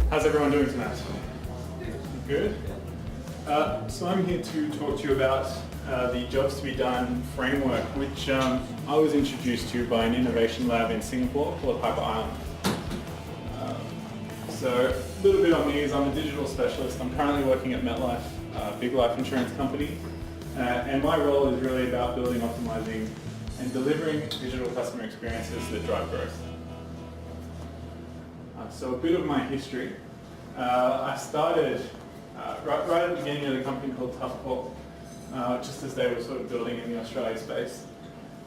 How's everyone doing tonight? Good. So I'm here to talk to you about the Jobs to be Done framework, which I was introduced to by an innovation lab in Singapore called Hyper Island. So a little bit on me is I'm a digital specialist. I'm currently working at MetLife, a big life insurance company, and my role is really about building, optimizing, and delivering digital customer experiences that drive growth. So a bit of my history. I started right at the beginning of a company called Tough Call, just as they were sort of building in the Australia space.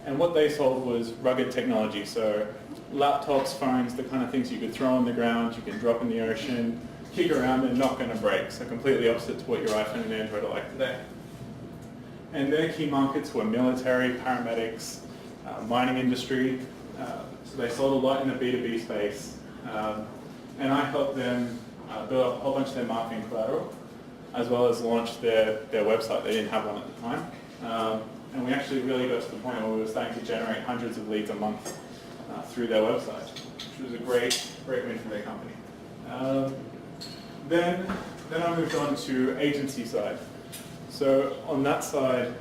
And what they sold was rugged technology, so laptops, phones, the kind of things you could throw on the ground, you can drop in the ocean, kick around, and not going to break. So completely opposite to what your iPhone and Android are like today. And their key markets were military, paramedics, mining industry. So they sold a lot in the B2B space. And I helped them build up a whole bunch of their marketing collateral, as well as launch their website. They didn't have one at the time. And we actually really got to the point where we were starting to generate hundreds of leads a month through their website, which was a great win for their company. Then I moved on to agency side. So on that side,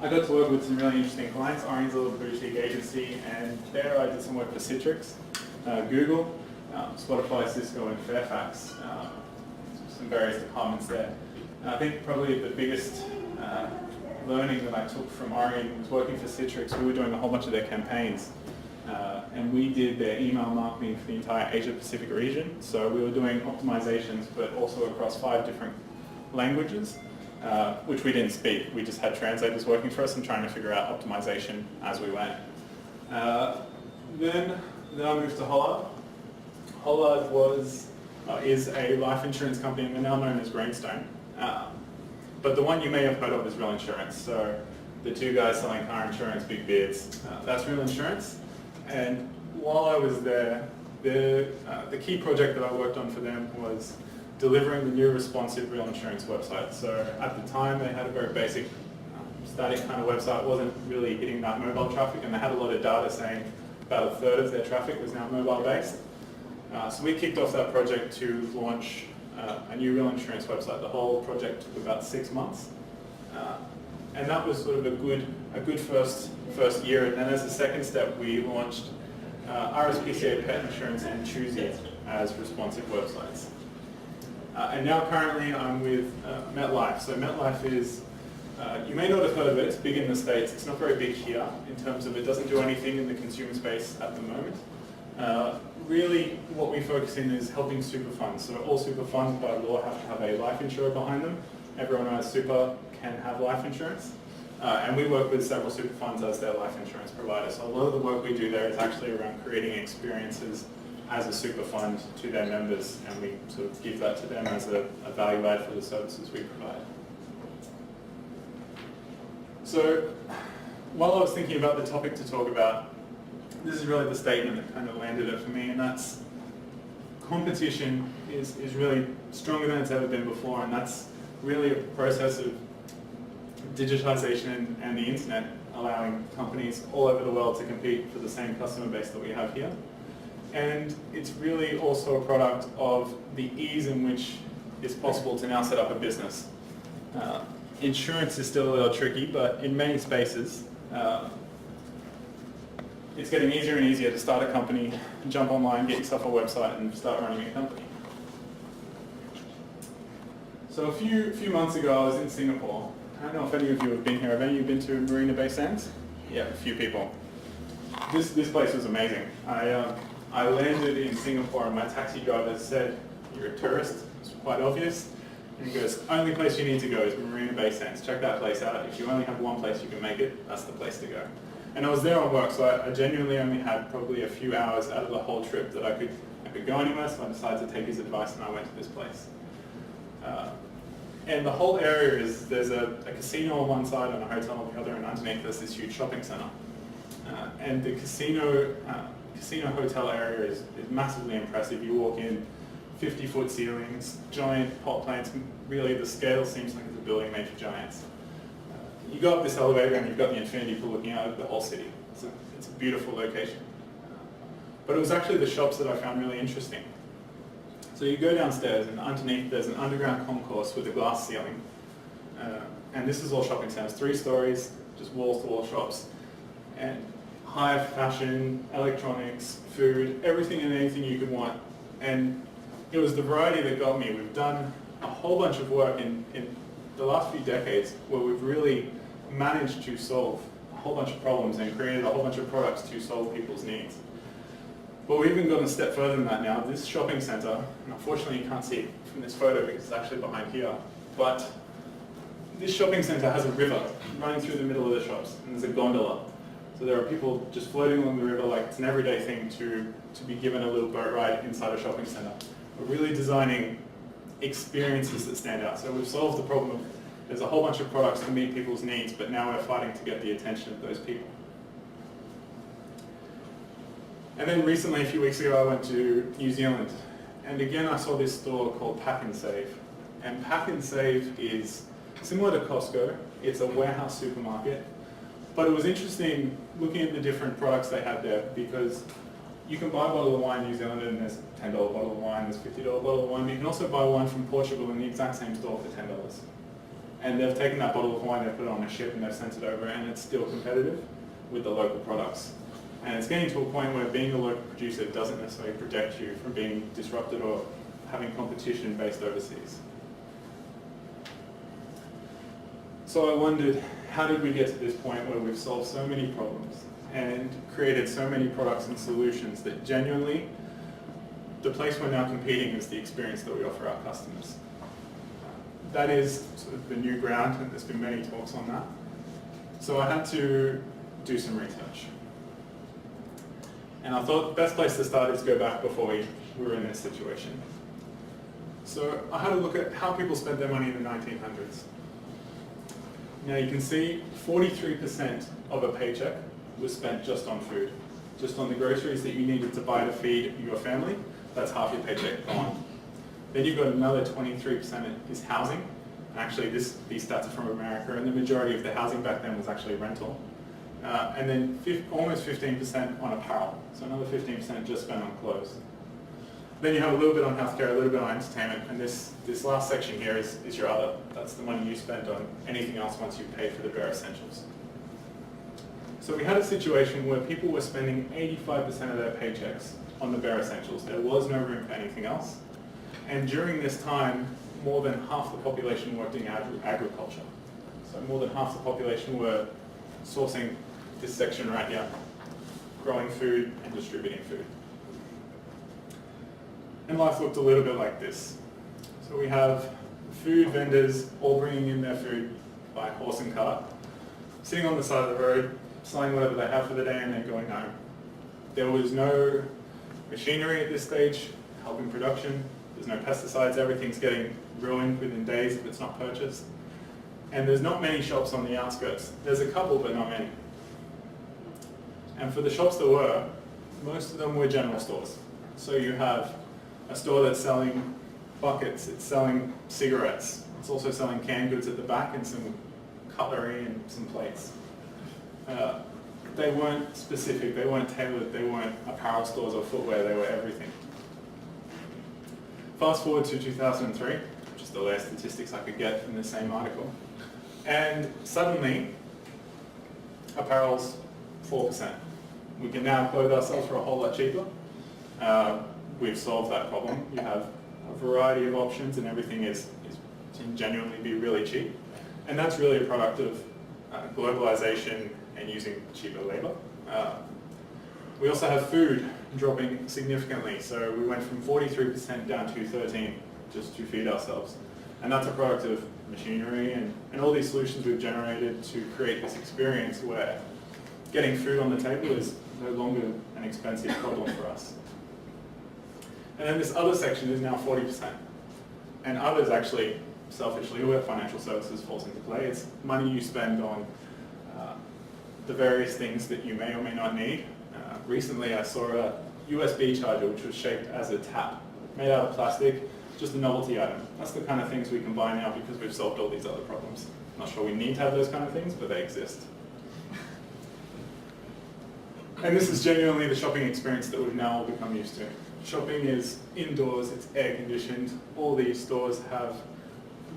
I got to work with some really interesting clients. Orien's a little boutique agency, and there I did some work for Citrix, Google, Spotify, Cisco, and Fairfax, some various departments there. And I think probably the biggest learning that I took from Orient was working for Citrix. We were doing a whole bunch of their campaigns, and we did their email marketing for the entire Asia Pacific region. So we were doing optimizations, but also across 5 different languages, which we didn't speak. We just had translators working for us and trying to figure out optimization as we went. Then I moved to Hollard. Hollard is a life insurance company, and they're now known as Greenstone. But the one you may have heard of is Real Insurance. So the 2 guys selling car insurance, big beards, that's Real Insurance. And while I was there, the key project that I worked on for them was delivering the new responsive Real Insurance website. So at the time, they had a very basic static kind of website. It wasn't really hitting that mobile traffic, and they had a lot of data saying about a third of their traffic was now mobile-based. So we kicked off that project to launch a new Real Insurance website. The whole project took about 6 months. And that was sort of a good first year. And then as a second step, we launched RSPCA Pet Insurance and Choosy as responsive websites. And now currently I'm with MetLife. So MetLife is, you may not have heard of it, it's big in the States. It's not very big here in terms of it doesn't do anything in the consumer space at the moment. Really what we focus in is helping super funds. So all super funds by law have to have a life insurer behind them. Everyone who has super can have life insurance. And we work with several super funds as their life insurance provider. So a lot of the work we do there is actually around creating experiences as a super fund to their members, and we sort of give that to them as a value add for the services we provide. So while I was thinking about the topic to talk about, this is really the statement that kind of landed it for me, and that's competition is really stronger than it's ever been before, and that's really a process of digitization and the internet allowing companies all over the world to compete for the same customer base that we have here. And it's really also a product of the ease in which it's possible to now set up a business. Insurance is still a little tricky, but in many spaces, it's getting easier and easier to start a company, jump online, get yourself a website, and start running a company. So a few months ago, I was in Singapore. I don't know if any of you have been here. Have any of you been to Marina Bay Sands? Yeah, a few people. This place was amazing. I landed in Singapore, and my taxi driver said, "You're a tourist." It's quite obvious. And he goes, "Only place you need to go is Marina Bay Sands. Check that place out. If you only have one place you can make it, that's the place to go." And I was there on work, so I genuinely only had probably a few hours out of the whole trip that I could go anywhere, so I decided to take his advice and I went to this place. And the whole area is, there's a casino on one side and a hotel on the other, and underneath there's this huge shopping center. And the casino hotel area is massively impressive. You walk in, 50-foot ceilings, giant pot plants. Really, the scale seems like it's a building made for giants. You go up this elevator and you've got the infinity pool looking out over the whole city. It's a beautiful location. But it was actually the shops that I found really interesting. So you go downstairs and underneath there's an underground concourse with a glass ceiling. And this is all shopping centres, 3 stories, just wall-to-wall shops. And high fashion, electronics, food, everything and anything you could want. And it was the variety that got me. We've done a whole bunch of work in the last few decades where we've really managed to solve a whole bunch of problems and created a whole bunch of products to solve people's needs. But we've even gone a step further than that now. This shopping centre, and unfortunately you can't see it from this photo because it's actually behind here, but this shopping centre has a river running through the middle of the shops, and there's a gondola. So there are people just floating along the river like it's an everyday thing to be given a little boat ride inside a shopping centre. We're really designing experiences that stand out. So we've solved the problem of there's a whole bunch of products to meet people's needs, but now we're fighting to get the attention of those people. And then recently, a few weeks ago, I went to New Zealand. And again, I saw this store called Pack and Save. And Pack and Save is similar to Costco. It's a warehouse supermarket. But it was interesting looking at the different products they had there because you can buy a bottle of wine in New Zealand and there's a $10 bottle of wine, there's a $50 bottle of wine. But you can also buy wine from Portugal in the exact same store for $10. And they've taken that bottle of wine, they've put it on a ship and they've sent it over and it's still competitive with the local products. And it's getting to a point where being a local producer doesn't necessarily protect you from being disrupted or having competition based overseas. So I wondered, how did we get to this point where we've solved so many problems and created so many products and solutions that genuinely, the place we're now competing is the experience that we offer our customers. That is sort of the new ground, and there's been many talks on that. So I had to do some research. And I thought the best place to start is go back before we were in this situation. So I had a look at how people spent their money in the 1900s. Now you can see 43% of a paycheck was spent just on food, just on the groceries that you needed to buy to feed your family. That's half your paycheck gone. Then you've got another 23% is housing. Actually, these stats are from America, and the majority of the housing back then was actually rental. And then almost 15% on apparel, so another 15% just spent on clothes. Then you have a little bit on healthcare, a little bit on entertainment, and this last section here is your other. That's the money you spend on anything else once you've paid for the bare essentials. So we had a situation where people were spending 85% of their paychecks on the bare essentials. There was no room for anything else. And during this time, more than half the population worked in agriculture. So more than half the population were sourcing this section right here, growing food and distributing food. And life looked a little bit like this. So we have food vendors all bringing in their food by horse and cart, sitting on the side of the road, selling whatever they have for the day and then going home. There was no machinery at this stage helping production. There's no pesticides. Everything's getting ruined within days if it's not purchased. And there's not many shops on the outskirts. There's a couple, but not many. And for the shops that were, most of them were general stores. So you have a store that's selling buckets, it's selling cigarettes, it's also selling canned goods at the back and some cutlery and some plates. They weren't specific, they weren't tailored, they weren't apparel stores or footwear, they were everything. Fast forward to 2003, which is the last statistics I could get from the same article, and suddenly, apparel's 4%. We can now clothe ourselves for a whole lot cheaper. We've solved that problem. You have a variety of options and everything can genuinely be really cheap. And that's really a product of globalization and using cheaper labor. We also have food dropping significantly. So we went from 43% down to 13% just to feed ourselves. And that's a product of machinery and all these solutions we've generated to create this experience where getting food on the table is no longer an expensive problem for us. And then this other section is now 40%. And others actually, selfishly, where financial services falls into play. It's money you spend on the various things that you may or may not need. Recently I saw a USB charger which was shaped as a tap, made out of plastic, just a novelty item. That's the kind of things we can buy now because we've solved all these other problems. I'm not sure we need to have those kind of things, but they exist. And this is genuinely the shopping experience that we've now all become used to. Shopping is indoors, it's air conditioned, all these stores have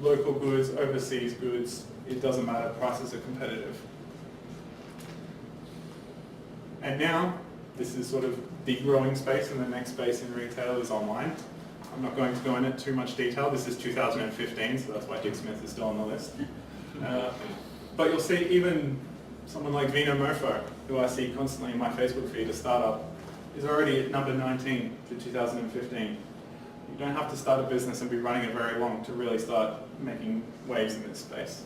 local goods, overseas goods, it doesn't matter, prices are competitive. And now, this is sort of the growing space, and the next space in retail is online. I'm not going to go into too much detail, this is 2015, so that's why Dick Smith is still on the list. But you'll see even someone like Vino Mofo, who I see constantly in my Facebook feed, a startup, is already at number 19 for 2015. You don't have to start a business and be running it very long to really start making waves in this space.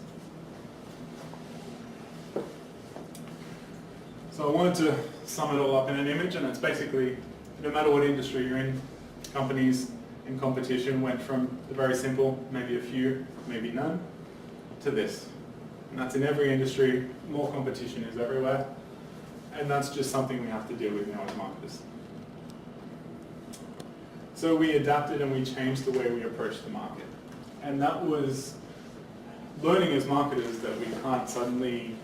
So I wanted to sum it all up in an image, and it's basically, no matter what industry you're in, companies in competition went from the very simple, maybe a few, maybe none, to this. And that's in every industry, more competition is everywhere, and that's just something we have to deal with now as marketers. So we adapted and we changed the way we approach the market. And that was learning as marketers that we can't suddenly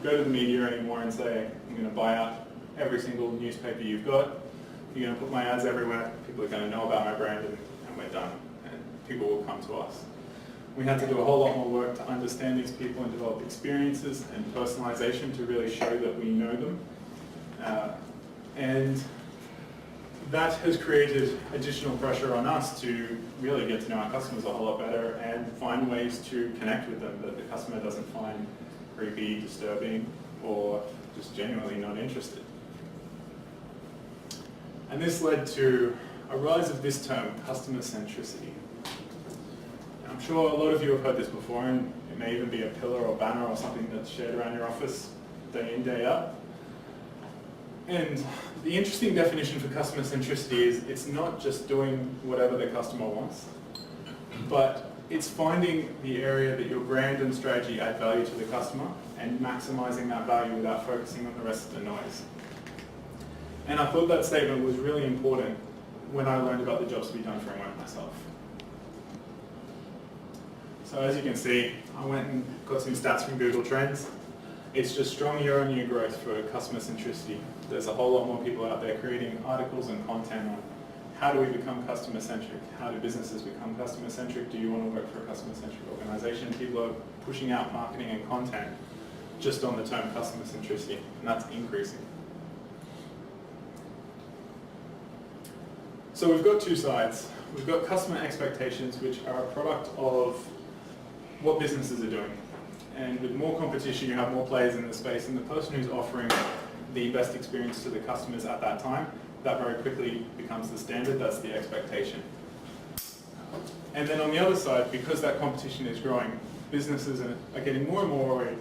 go to the media anymore and say, I'm going to buy out every single newspaper you've got, you're going to put my ads everywhere, people are going to know about my brand, and we're done, and people will come to us. We had to do a whole lot more work to understand these people and develop experiences and personalization to really show that we know them. And that has created additional pressure on us to really get to know our customers a whole lot better and find ways to connect with them that the customer doesn't find creepy, disturbing, or just genuinely not interested. And this led to a rise of this term, customer centricity. I'm sure a lot of you have heard this before, and it may even be a pillar or banner or something that's shared around your office day in, day out. And the interesting definition for customer centricity is it's not just doing whatever the customer wants, but it's finding the area that your brand and strategy add value to the customer and maximizing that value without focusing on the rest of the noise. And I thought that statement was really important when I learned about the Jobs to be Done framework myself. So as you can see, I went and got some stats from Google Trends. It's just strong year-on-year growth for customer centricity. There's a whole lot more people out there creating articles and content on how do we become customer-centric? How do businesses become customer-centric? Do you want to work for a customer-centric organization? People are pushing out marketing and content just on the term customer centricity, and that's increasing. So we've got two sides. We've got customer expectations, which are a product of what businesses are doing. And with more competition, you have more players in the space, and the person who's offering the best experience to the customers at that time, that very quickly becomes the standard, that's the expectation. And then on the other side, because that competition is growing, businesses are getting more and more worried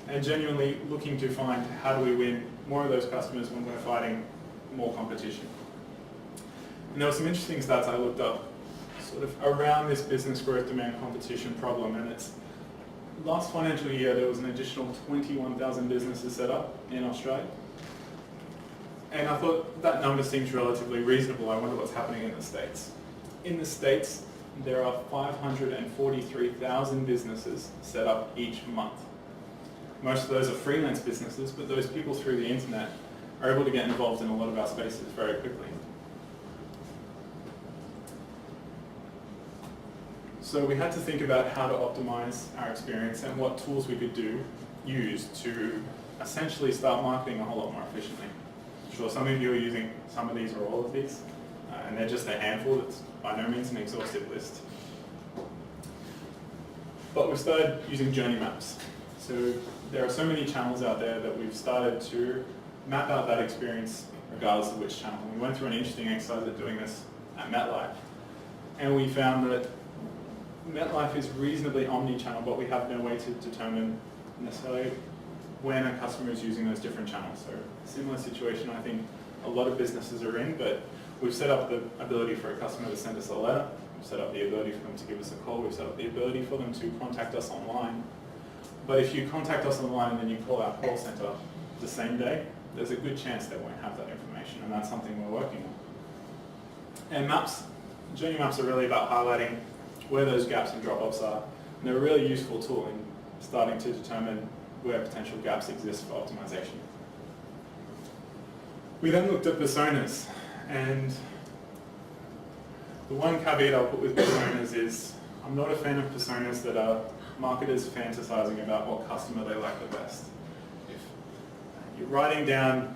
and genuinely looking to find how do we win more of those customers when we're fighting more competition. And there were some interesting stats I looked up sort of around this business growth demand competition problem, and it's last financial year there was an additional 21,000 businesses set up in Australia. And I thought that number seems relatively reasonable. I wonder what's happening in the States. In the States, there are 543,000 businesses set up each month. Most of those are freelance businesses, but those people through the internet are able to get involved in a lot of our spaces very quickly. So we had to think about how to optimize our experience and what tools we could use to essentially start marketing a whole lot more efficiently. I'm sure some of you are using some of these or all of these, and they're just a handful. It's by no means an exhaustive list. But we've started using journey maps. So there are so many channels out there that we've started to map out that experience regardless of which channel. We went through an interesting exercise of doing this at MetLife, and we found that MetLife is reasonably omni-channel, but we have no way to determine necessarily when a customer is using those different channels. So similar situation I think a lot of businesses are in, but we've set up the ability for a customer to send us a letter, we've set up the ability for them to give us a call, we've set up the ability for them to contact us online. But if you contact us online and then you call our call center the same day, there's a good chance they won't have that information, and that's something we're working on. And maps, journey maps are really about highlighting where those gaps and drop-offs are, and they're a really useful tool in starting to determine where potential gaps exist for optimization. We then looked at personas, and the one caveat I'll put with personas is I'm not a fan of personas that are marketers fantasizing about what customer they like the best. If you're writing down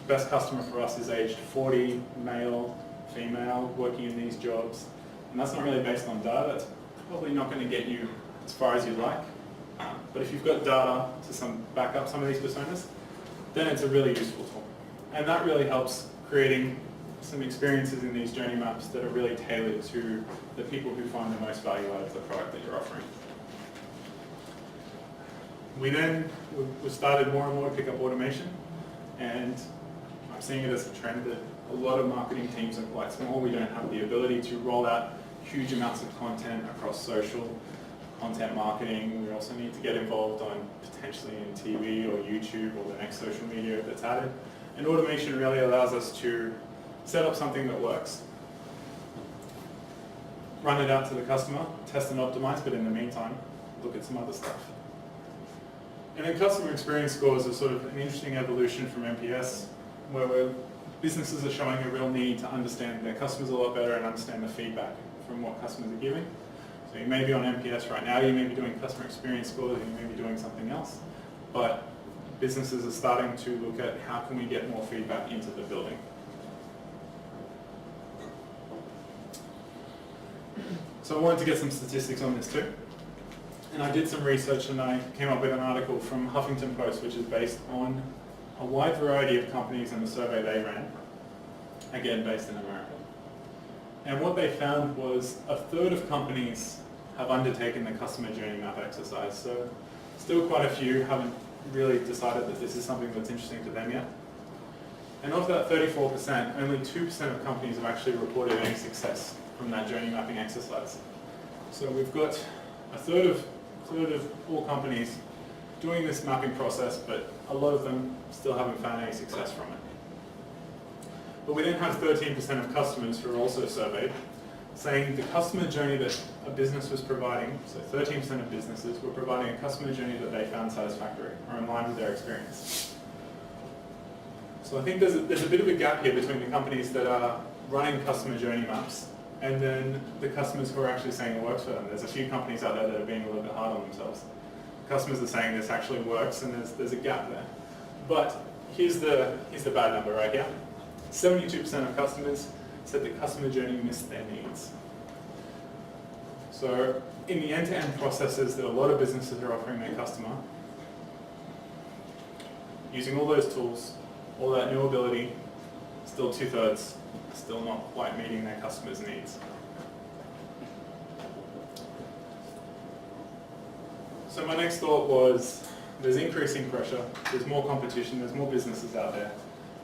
best customer for us is aged 40, male, female, working in these jobs, and that's not really based on data, that's probably not going to get you as far as you'd like. But if you've got data to back up some of these personas, then it's a really useful tool. And that really helps creating some experiences in these journey maps that are really tailored to the people who find the most value out of the product that you're offering. We started more and more to pick up automation, and I'm seeing it as a trend that a lot of marketing teams are quite small. We don't have the ability to roll out huge amounts of content across social, content marketing. We also need to get involved on potentially in TV or YouTube or the next social media that's added. And automation really allows us to set up something that works, run it out to the customer, test and optimize, but in the meantime, look at some other stuff. And then customer experience scores are sort of an interesting evolution from NPS, where businesses are showing a real need to understand their customers a lot better and understand the feedback from what customers are giving. So you may be on NPS right now, you may be doing customer experience scores, you may be doing something else, but businesses are starting to look at how can we get more feedback into the building. So I wanted to get some statistics on this too. And I did some research and I came up with an article from Huffington Post, which is based on a wide variety of companies and the survey they ran, again based in America. And what they found was a third of companies have undertaken the customer journey map exercise. So still quite a few haven't really decided that this is something that's interesting to them yet. And of that 34%, only 2% of companies have actually reported any success from that journey mapping exercise. So we've got a third of all companies doing this mapping process, but a lot of them still haven't found any success from it. But we then have 13% of customers who are also surveyed saying the customer journey that a business was providing, so 13% of businesses were providing a customer journey that they found satisfactory or in line with their experience. So I think there's a bit of a gap here between the companies that are running customer journey maps and then the customers who are actually saying it works for them. There's a few companies out there that are being a little bit hard on themselves. Customers are saying this actually works and there's a gap there. But here's the bad number right here. 72% of customers said the customer journey missed their needs. So in the end-to-end processes that a lot of businesses are offering their customer, using all those tools, all that new ability, still 2/3, still not quite meeting their customers' needs. So my next thought was, there's increasing pressure, there's more competition, there's more businesses out there,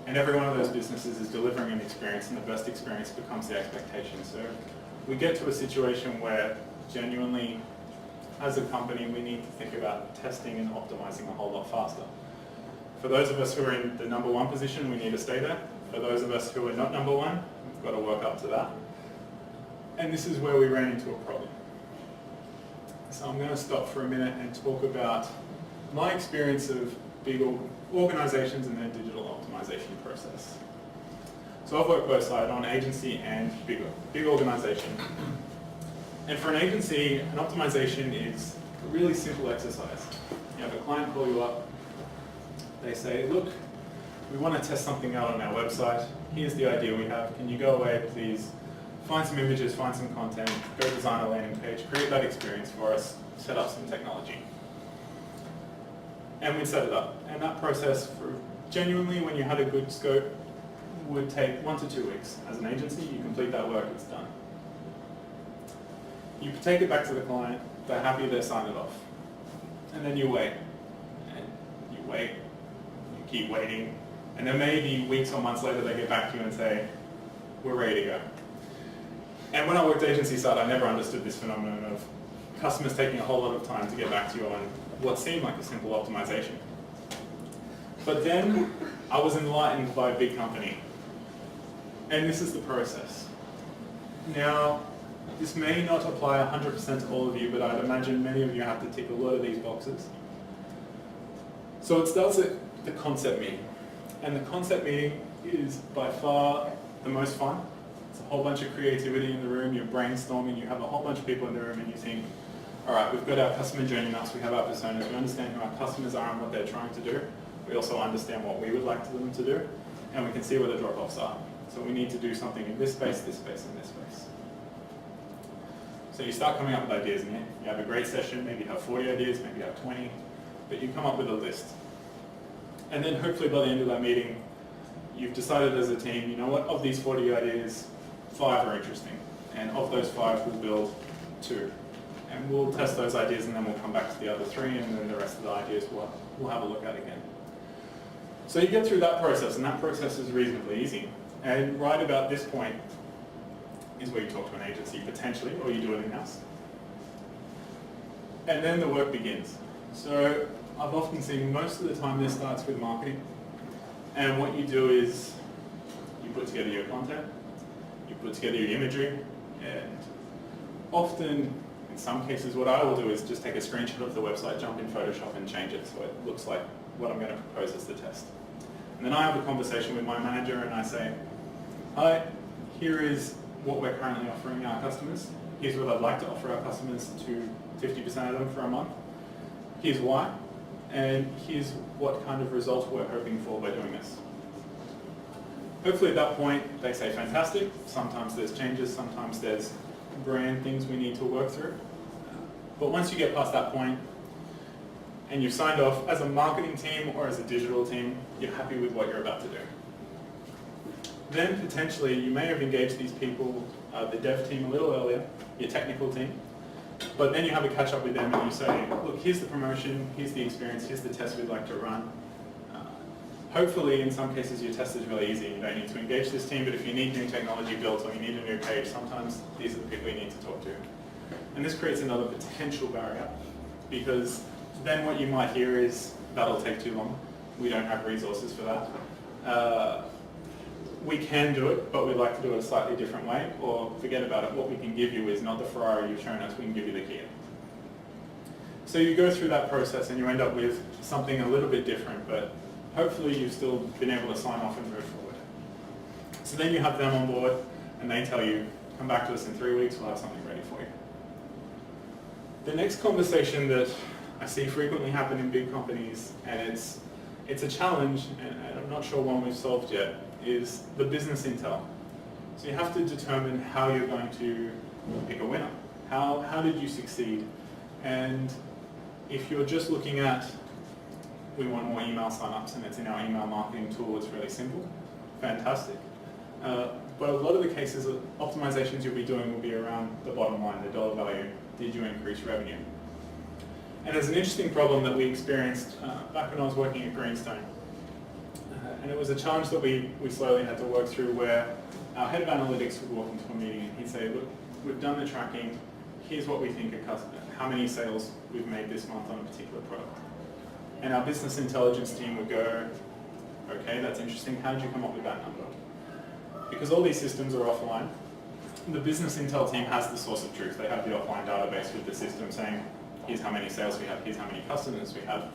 and every one of those businesses is delivering an experience, and the best experience becomes the expectation. So we get to a situation where genuinely, as a company, we need to think about testing and optimizing a whole lot faster. For those of us who are in the number one position, we need to stay there. For those of us who are not number one, we've got to work up to that. And this is where we ran into a problem. So I'm going to stop for a minute and talk about my experience of big organizations and their digital optimization process. So I've worked both sides, on agency and big organization. And for an agency, an optimization is a really simple exercise. You have a client call you up, they say, look, we want to test something out on our website. Here's the idea we have. Can you go away, please, find some images, find some content, go design a landing page, create that experience for us, set up some technology. And we'd set it up. And that process, for genuinely, when you had a good scope, would take 1 to 2 weeks. As an agency, you complete that work, it's done. You take it back to the client, they're happy, they sign it off. And then you wait. And you wait, you keep waiting, and then maybe weeks or months later they get back to you and say, we're ready to go. And when I worked agency side, I never understood this phenomenon of customers taking a whole lot of time to get back to you on what seemed like a simple optimization. But then I was enlightened by a big company. And this is the process. Now, this may not apply 100% to all of you, but I'd imagine many of you have to tick a lot of these boxes. So it starts at the concept meeting. And the concept meeting is by far the most fun. It's a whole bunch of creativity in the room, you're brainstorming, you have a whole bunch of people in the room and you think, all right, we've got our customer journey maps, we have our personas, we understand who our customers are and what they're trying to do. We also understand what we would like them to do, and we can see where the drop-offs are. So we need to do something in this space, and this space. So you start coming up with ideas, and you have a great session, maybe you have 40 ideas, maybe you have 20, but you come up with a list. And then hopefully by the end of that meeting, you've decided as a team, you know what, of these 40 ideas, 5 are interesting. And of those 5, we'll build 2. And we'll test those ideas and then we'll come back to the other 3 and then the rest of the ideas we'll have a look at again. So you get through that process and that process is reasonably easy. And right about this point is where you talk to an agency potentially or you do it in-house. And then the work begins. So I've often seen most of the time this starts with marketing. And what you do is you put together your content, you put together your imagery, and often, in some cases, what I will do is just take a screenshot of the website, jump in Photoshop and change it so it looks like what I'm going to propose as the test. And then I have a conversation with my manager and I say, hi, here is what we're currently offering our customers. Here's what I'd like to offer our customers to 50% of them for a month. Here's why. And here's what kind of result we're hoping for by doing this. Hopefully at that point they say fantastic. Sometimes there's changes, sometimes there's brand things we need to work through. But once you get past that point and you've signed off as a marketing team or as a digital team, you're happy with what you're about to do. Then potentially you may have engaged these people, the dev team a little earlier, your technical team, but then you have a catch up with them and you say, look, here's the promotion, here's the experience, here's the test we'd like to run. Hopefully in some cases your test is really easy, you don't need to engage this team, but if you need new technology built or you need a new page, sometimes these are the people you need to talk to. And this creates another potential barrier because then what you might hear is, that'll take too long, we don't have resources for that. We can do it, but we'd like to do it a slightly different way, or forget about it, what we can give you is not the Ferrari you've shown us, we can give you the Kia. So you go through that process and you end up with something a little bit different, but hopefully you've still been able to sign off and move forward. So then you have them on board and they tell you, come back to us in 3 weeks, we'll have something ready for you. The next conversation that I see frequently happen in big companies, and it's a challenge, and I'm not sure one we've solved yet, is the business intel. So you have to determine how you're going to pick a winner. How did you succeed? And if you're just looking at, we want more email signups and it's in our email marketing tool, it's really simple, fantastic. But a lot of the cases, optimizations you'll be doing will be around the bottom line, the dollar value. Did you increase revenue? And there's an interesting problem that we experienced back when I was working at Greenstone. And it was a challenge that we slowly had to work through where our head of analytics would walk into a meeting and he'd say, look, we've done the tracking, here's what we think how many sales we've made this month on a particular product. And our business intelligence team would go, okay, that's interesting, how did you come up with that number? Because all these systems are offline, the business intel team has the source of truth. They have the offline database with the system saying, here's how many sales we have, here's how many customers we have.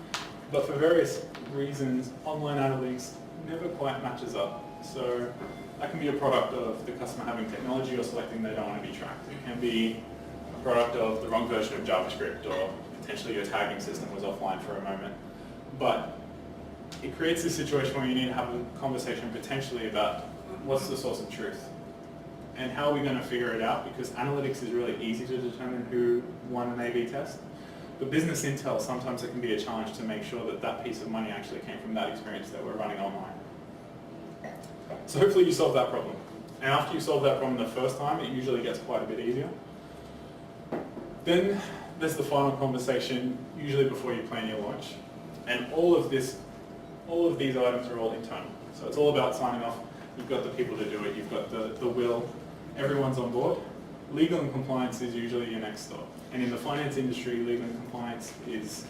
But for various reasons, online analytics never quite matches up. So that can be a product of the customer having technology or selecting they don't want to be tracked. It can be a product of the wrong version of JavaScript, or potentially your tagging system was offline for a moment. But it creates this situation where you need to have a conversation potentially about what's the source of truth and how are we going to figure it out, because analytics is really easy to determine who won an A/B test. But business intel, sometimes it can be a challenge to make sure that that piece of money actually came from that experience that we're running online. So hopefully you solve that problem. And after you solve that problem the first time, it usually gets quite a bit easier. Then there's the final conversation, usually before you plan your launch. And all of these items are all internal. So it's all about signing off. You've got the people to do it, you've got the will, everyone's on board. Legal and compliance is usually your next stop. And in the finance industry, legal and compliance is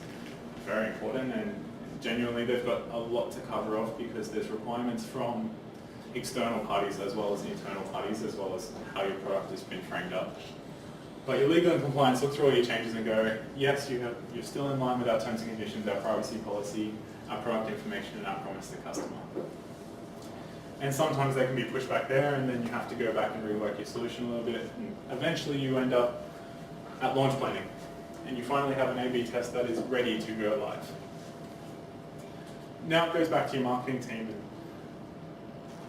very important, and genuinely they've got a lot to cover off because there's requirements from external parties as well as the internal parties, as well as how your product has been framed up. But your legal and compliance look through all your changes and go, yes, you're still in line with our terms and conditions, our privacy policy, our product information, and our promise to the customer. And sometimes they can be pushed back there, and then you have to go back and rework your solution a little bit, and eventually you end up at launch planning, and you finally have an A/B test that is ready to go live. Now it goes back to your marketing team.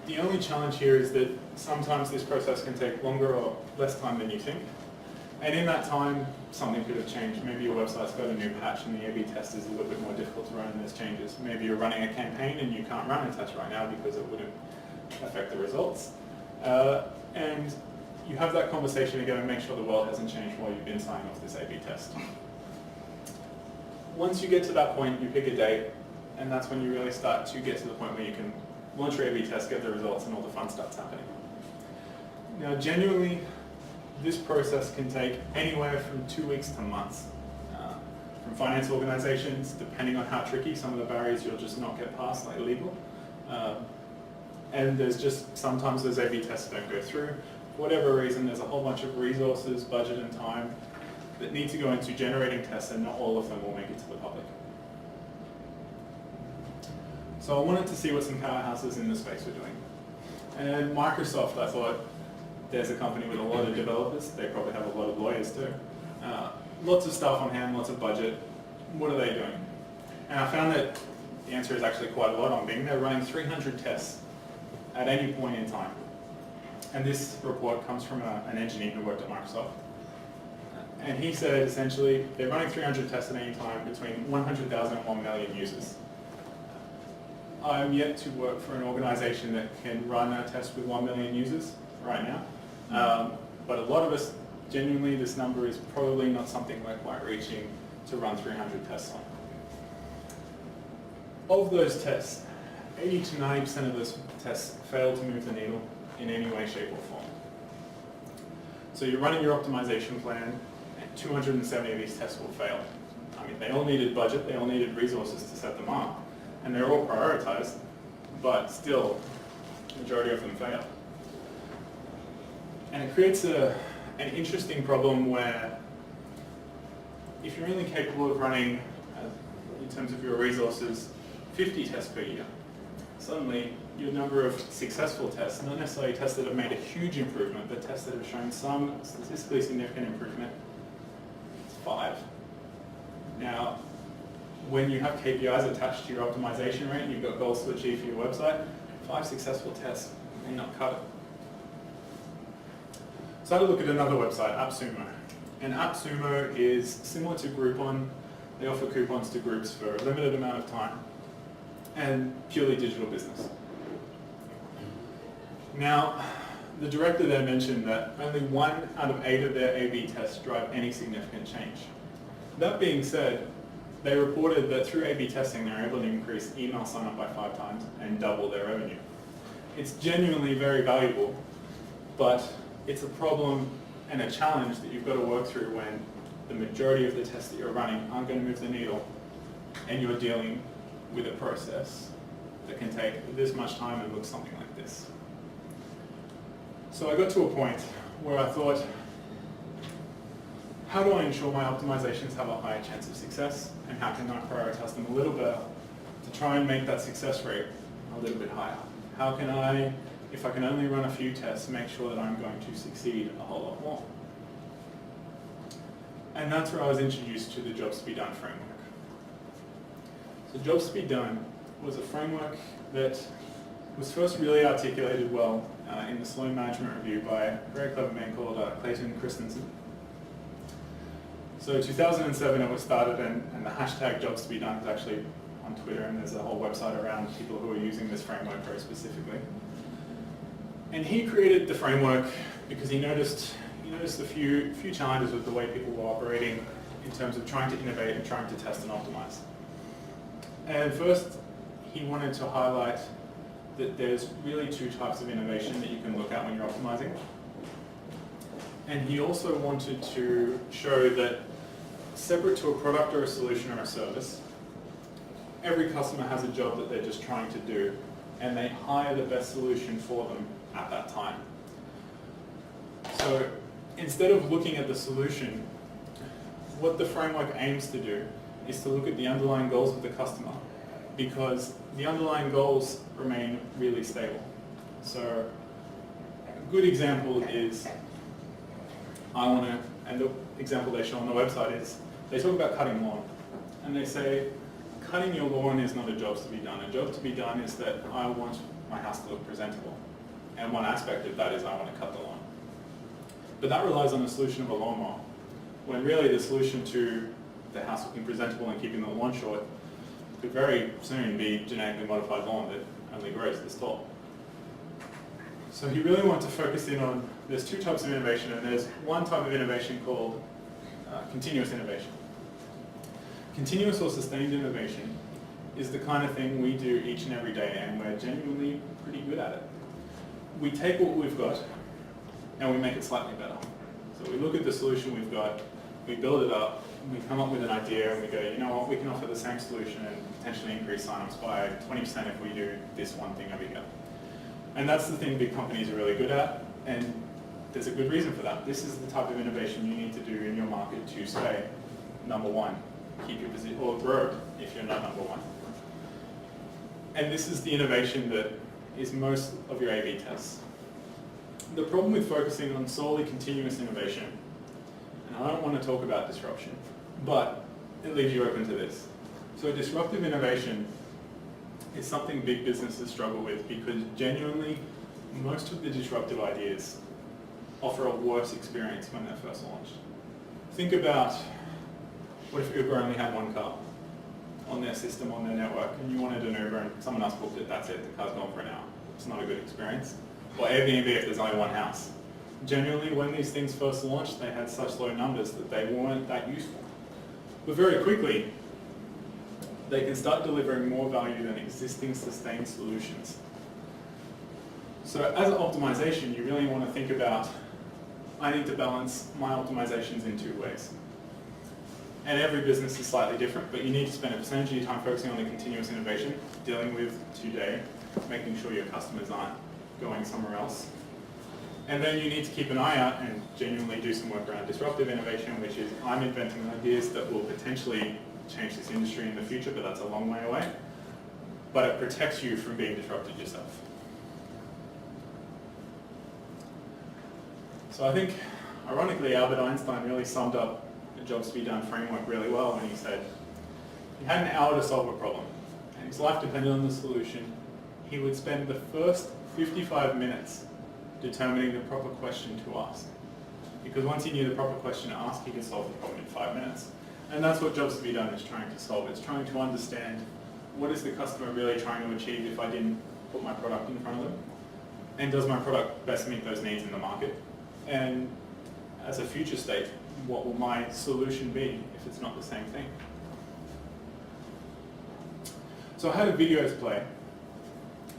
The only challenge here is that sometimes this process can take longer or less time than you think. And in that time, something could have changed. Maybe your website's got a new patch and the A/B test is a little bit more difficult to run and there's changes. Maybe you're running a campaign and you can't run a test right now because it wouldn't affect the results. And you have that conversation again and make sure the world hasn't changed while you've been signing off this A/B test. Once you get to that point, you pick a date, and that's when you really start to get to the point where you can launch your A/B test, get the results, and all the fun stuff's happening. Now, genuinely, this process can take anywhere from 2 weeks to months. From finance organizations, depending on how tricky, some of the barriers you'll just not get past, like legal. And there's just, sometimes those A/B tests don't go through. For whatever reason, there's a whole bunch of resources, budget, and time that need to go into generating tests, and not all of them will make it to the public. So I wanted to see what some powerhouses in the space were doing. And Microsoft, I thought, there's a company with a lot of developers. They probably have a lot of lawyers too. Lots of stuff on hand, lots of budget. What are they doing? And I found that the answer is actually quite a lot on Bing. They're running 300 tests at any point in time. And this report comes from an engineer who worked at Microsoft. And he said, essentially, they're running 300 tests at any time between 100,000 and 1 million users. I'm yet to work for an organization that can run a test with 1 million users right now. But a lot of us, genuinely, this number is probably not something we're quite reaching to run 300 tests on. Of those tests, 80 to 90% of those tests fail to move the needle in any way, shape, or form. So you're running your optimization plan, and 270 of these tests will fail. I mean, they all needed budget, they all needed resources to set them up, and they're all prioritized, but still, the majority of them fail. And it creates an interesting problem where if you're only capable of running, in terms of your resources, 50 tests per year, suddenly your number of successful tests, not necessarily tests that have made a huge improvement, but tests that have shown some statistically significant improvement, it's 5. Now, when you have KPIs attached to your optimization rate and you've got goals to achieve for your website, 5 successful tests may not cut it. So I had a look at another website, AppSumo. And AppSumo is similar to Groupon. They offer coupons to groups for a limited amount of time and purely digital business. Now, the director there mentioned that only 1 out of 8 of their A/B tests drive any significant change. That being said, they reported that through A/B testing, they're able to increase email sign-up by 5 times and double their revenue. It's genuinely very valuable, but it's a problem and a challenge that you've got to work through when the majority of the tests that you're running aren't going to move the needle, and you're dealing with a process that can take this much time and look something like this. So I got to a point where I thought, how do I ensure my optimizations have a higher chance of success, and how can I prioritize them a little better to try and make that success rate a little bit higher? How can I, if I can only run a few tests, make sure that I'm going to succeed a whole lot more? And that's where I was introduced to the Jobs to be Done framework. So Jobs to be Done was a framework that was first really articulated well in the Sloan Management Review by a very clever man called Clayton Christensen. So 2007 it was started, and the hashtag Jobs to be Done is actually on Twitter, and there's a whole website around people who are using this framework very specifically. And he created the framework because he noticed a few challenges with the way people were operating in terms of trying to innovate and trying to test and optimize. And first, he wanted to highlight that there's really 2 types of innovation that you can look at when you're optimizing. And he also wanted to show that separate to a product or a solution or a service, every customer has a job that they're just trying to do, and they hire the best solution for them at that time. So instead of looking at the solution, what the framework aims to do is to look at the underlying goals of the customer, because the underlying goals remain really stable. So a good example is, and the example they show on the website is, they talk about cutting lawn. And they say, cutting your lawn is not a job to be done. A job to be done is that I want my house to look presentable. And one aspect of that is I want to cut the lawn. But that relies on the solution of a lawnmower, when really the solution to the house looking presentable and keeping the lawn short could very soon be genetically modified lawn that only grows this tall. So you really want to focus in on, there's two types of innovation, and there's one type of innovation called continuous innovation. Continuous or sustained innovation is the kind of thing we do each and every day, and we're genuinely pretty good at it. We take what we've got and we make it slightly better. So we look at the solution we've got, we build it up, we come up with an idea, and we go, you know what, we can offer the same solution and potentially increase signups by 20% if we do this one thing over here. And that's the thing big companies are really good at, and there's a good reason for that. This is the type of innovation you need to do in your market to stay number one, keep your position, or grow if you're not number one. And this is the innovation that is most of your A/B tests. The problem with focusing on solely continuous innovation, and I don't want to talk about disruption, but it leaves you open to this. So disruptive innovation is something big businesses struggle with, because genuinely most of the disruptive ideas offer a worse experience when they're first launched. Think about, what if Uber only had one car on their system, on their network, and you wanted an Uber and someone else booked it, that's it, the car's gone for an hour. It's not a good experience. Or Airbnb if there's only one house. Generally, when these things first launched, they had such low numbers that they weren't that useful. But very quickly, they can start delivering more value than existing sustained solutions. So as an optimization, you really want to think about, I need to balance my optimizations in two ways. And every business is slightly different, but you need to spend a percentage of your time focusing on the continuous innovation, dealing with today, making sure your customers aren't going somewhere else. And then you need to keep an eye out and genuinely do some work around disruptive innovation, which is, I'm inventing ideas that will potentially change this industry in the future, but that's a long way away. But it protects you from being disrupted yourself. So I think, ironically, Albert Einstein really summed up the jobs to be done framework really well when he said, he had an hour to solve a problem, and his life depended on the solution. He would spend the first 55 minutes determining the proper question to ask. Because once he knew the proper question to ask, he could solve the problem in 5 minutes. And that's what jobs to be done is trying to solve. It's trying to understand, what is the customer really trying to achieve if I didn't put my product in front of them? And does my product best meet those needs in the market? And as a future state, what will my solution be if it's not the same thing? So I had a video to play.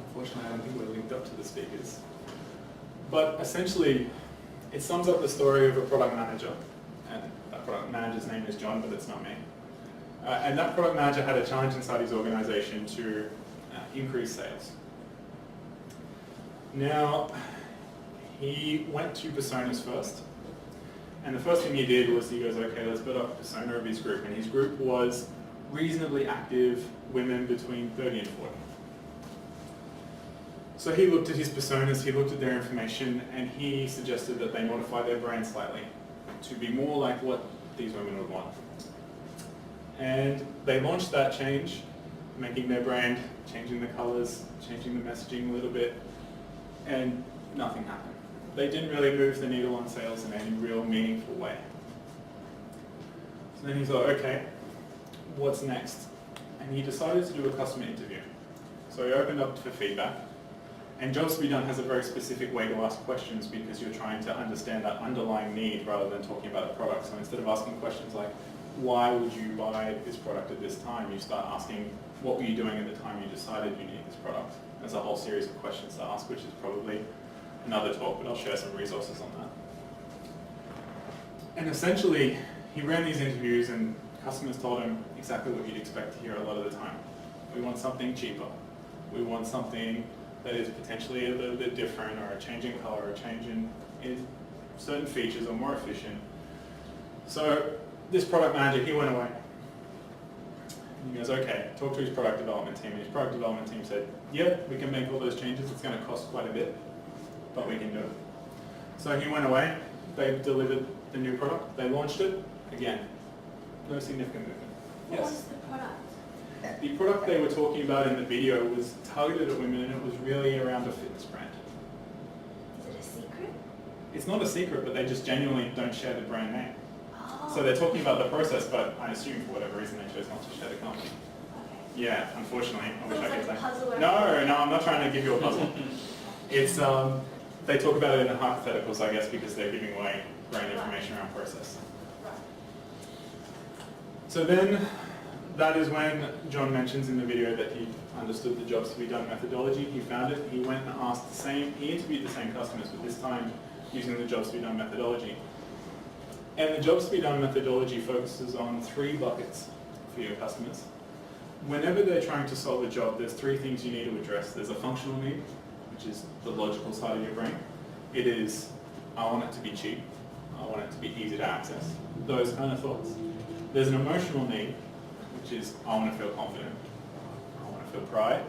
Unfortunately, I don't think we're linked up to the speakers. But essentially, it sums up the story of a product manager. And that product manager's name is John, but it's not me. And that product manager had a challenge inside his organization to increase sales. Now, he went to personas first. And the first thing he did was he goes, okay, let's build up a persona of his group. And his group was reasonably active women between 30 and 40. So he looked at his personas, he looked at their information, and he suggested that they modify their brand slightly to be more like what these women would want. And they launched that change, making their brand, changing the colors, changing the messaging a little bit, and nothing happened. They didn't really move the needle on sales in any real meaningful way. So then he thought, okay, what's next? And he decided to do a customer interview. So he opened up for feedback. And Jobs to be Done has a very specific way to ask questions, because you're trying to understand that underlying need rather than talking about a product. So instead of asking questions like, why would you buy this product at this time, you start asking, what were you doing at the time you decided you needed this product? There's a whole series of questions to ask, which is probably another talk, but I'll share some resources on that. And essentially, he ran these interviews and customers told him exactly what you'd expect to hear a lot of the time. We want something cheaper. We want something that is potentially a little bit different, or a change in color, or a change in certain features, or more efficient. So this product manager, he went away. And he goes, okay, talk to his product development team. And his product development team said, yep, we can make all those changes. It's going to cost quite a bit, but we can do it. So he went away. They delivered the new product. They launched it. Again, no significant movement. What was the product? The product they were talking about in the video was targeted at women, and it was really around a fitness brand. Is it a secret? It's not a secret, but they just genuinely don't share the brand name. Oh. So they're talking about the process, but I assume for whatever reason they chose not to share the company. Okay. Yeah, unfortunately. I wish I could Like a say. puzzle. No, I'm not trying to give you a puzzle. It's they talk about it in hypotheticals, I guess, because they're giving away brand information around process. Right. So then, that is when Jon mentions in the video that he understood the jobs to be done methodology. He found it. He went and asked the same. He interviewed the same customers, but this time using the jobs to be done methodology. And the jobs to be done methodology focuses on 3 buckets for your customers. Whenever they're trying to solve a job, there's 3 things you need to address. There's a functional need, which is the logical side of your brain. It is, I want it to be cheap. I want it to be easy to access. Those kind of thoughts. There's an emotional need, which is, I want to feel confident. I want to feel pride.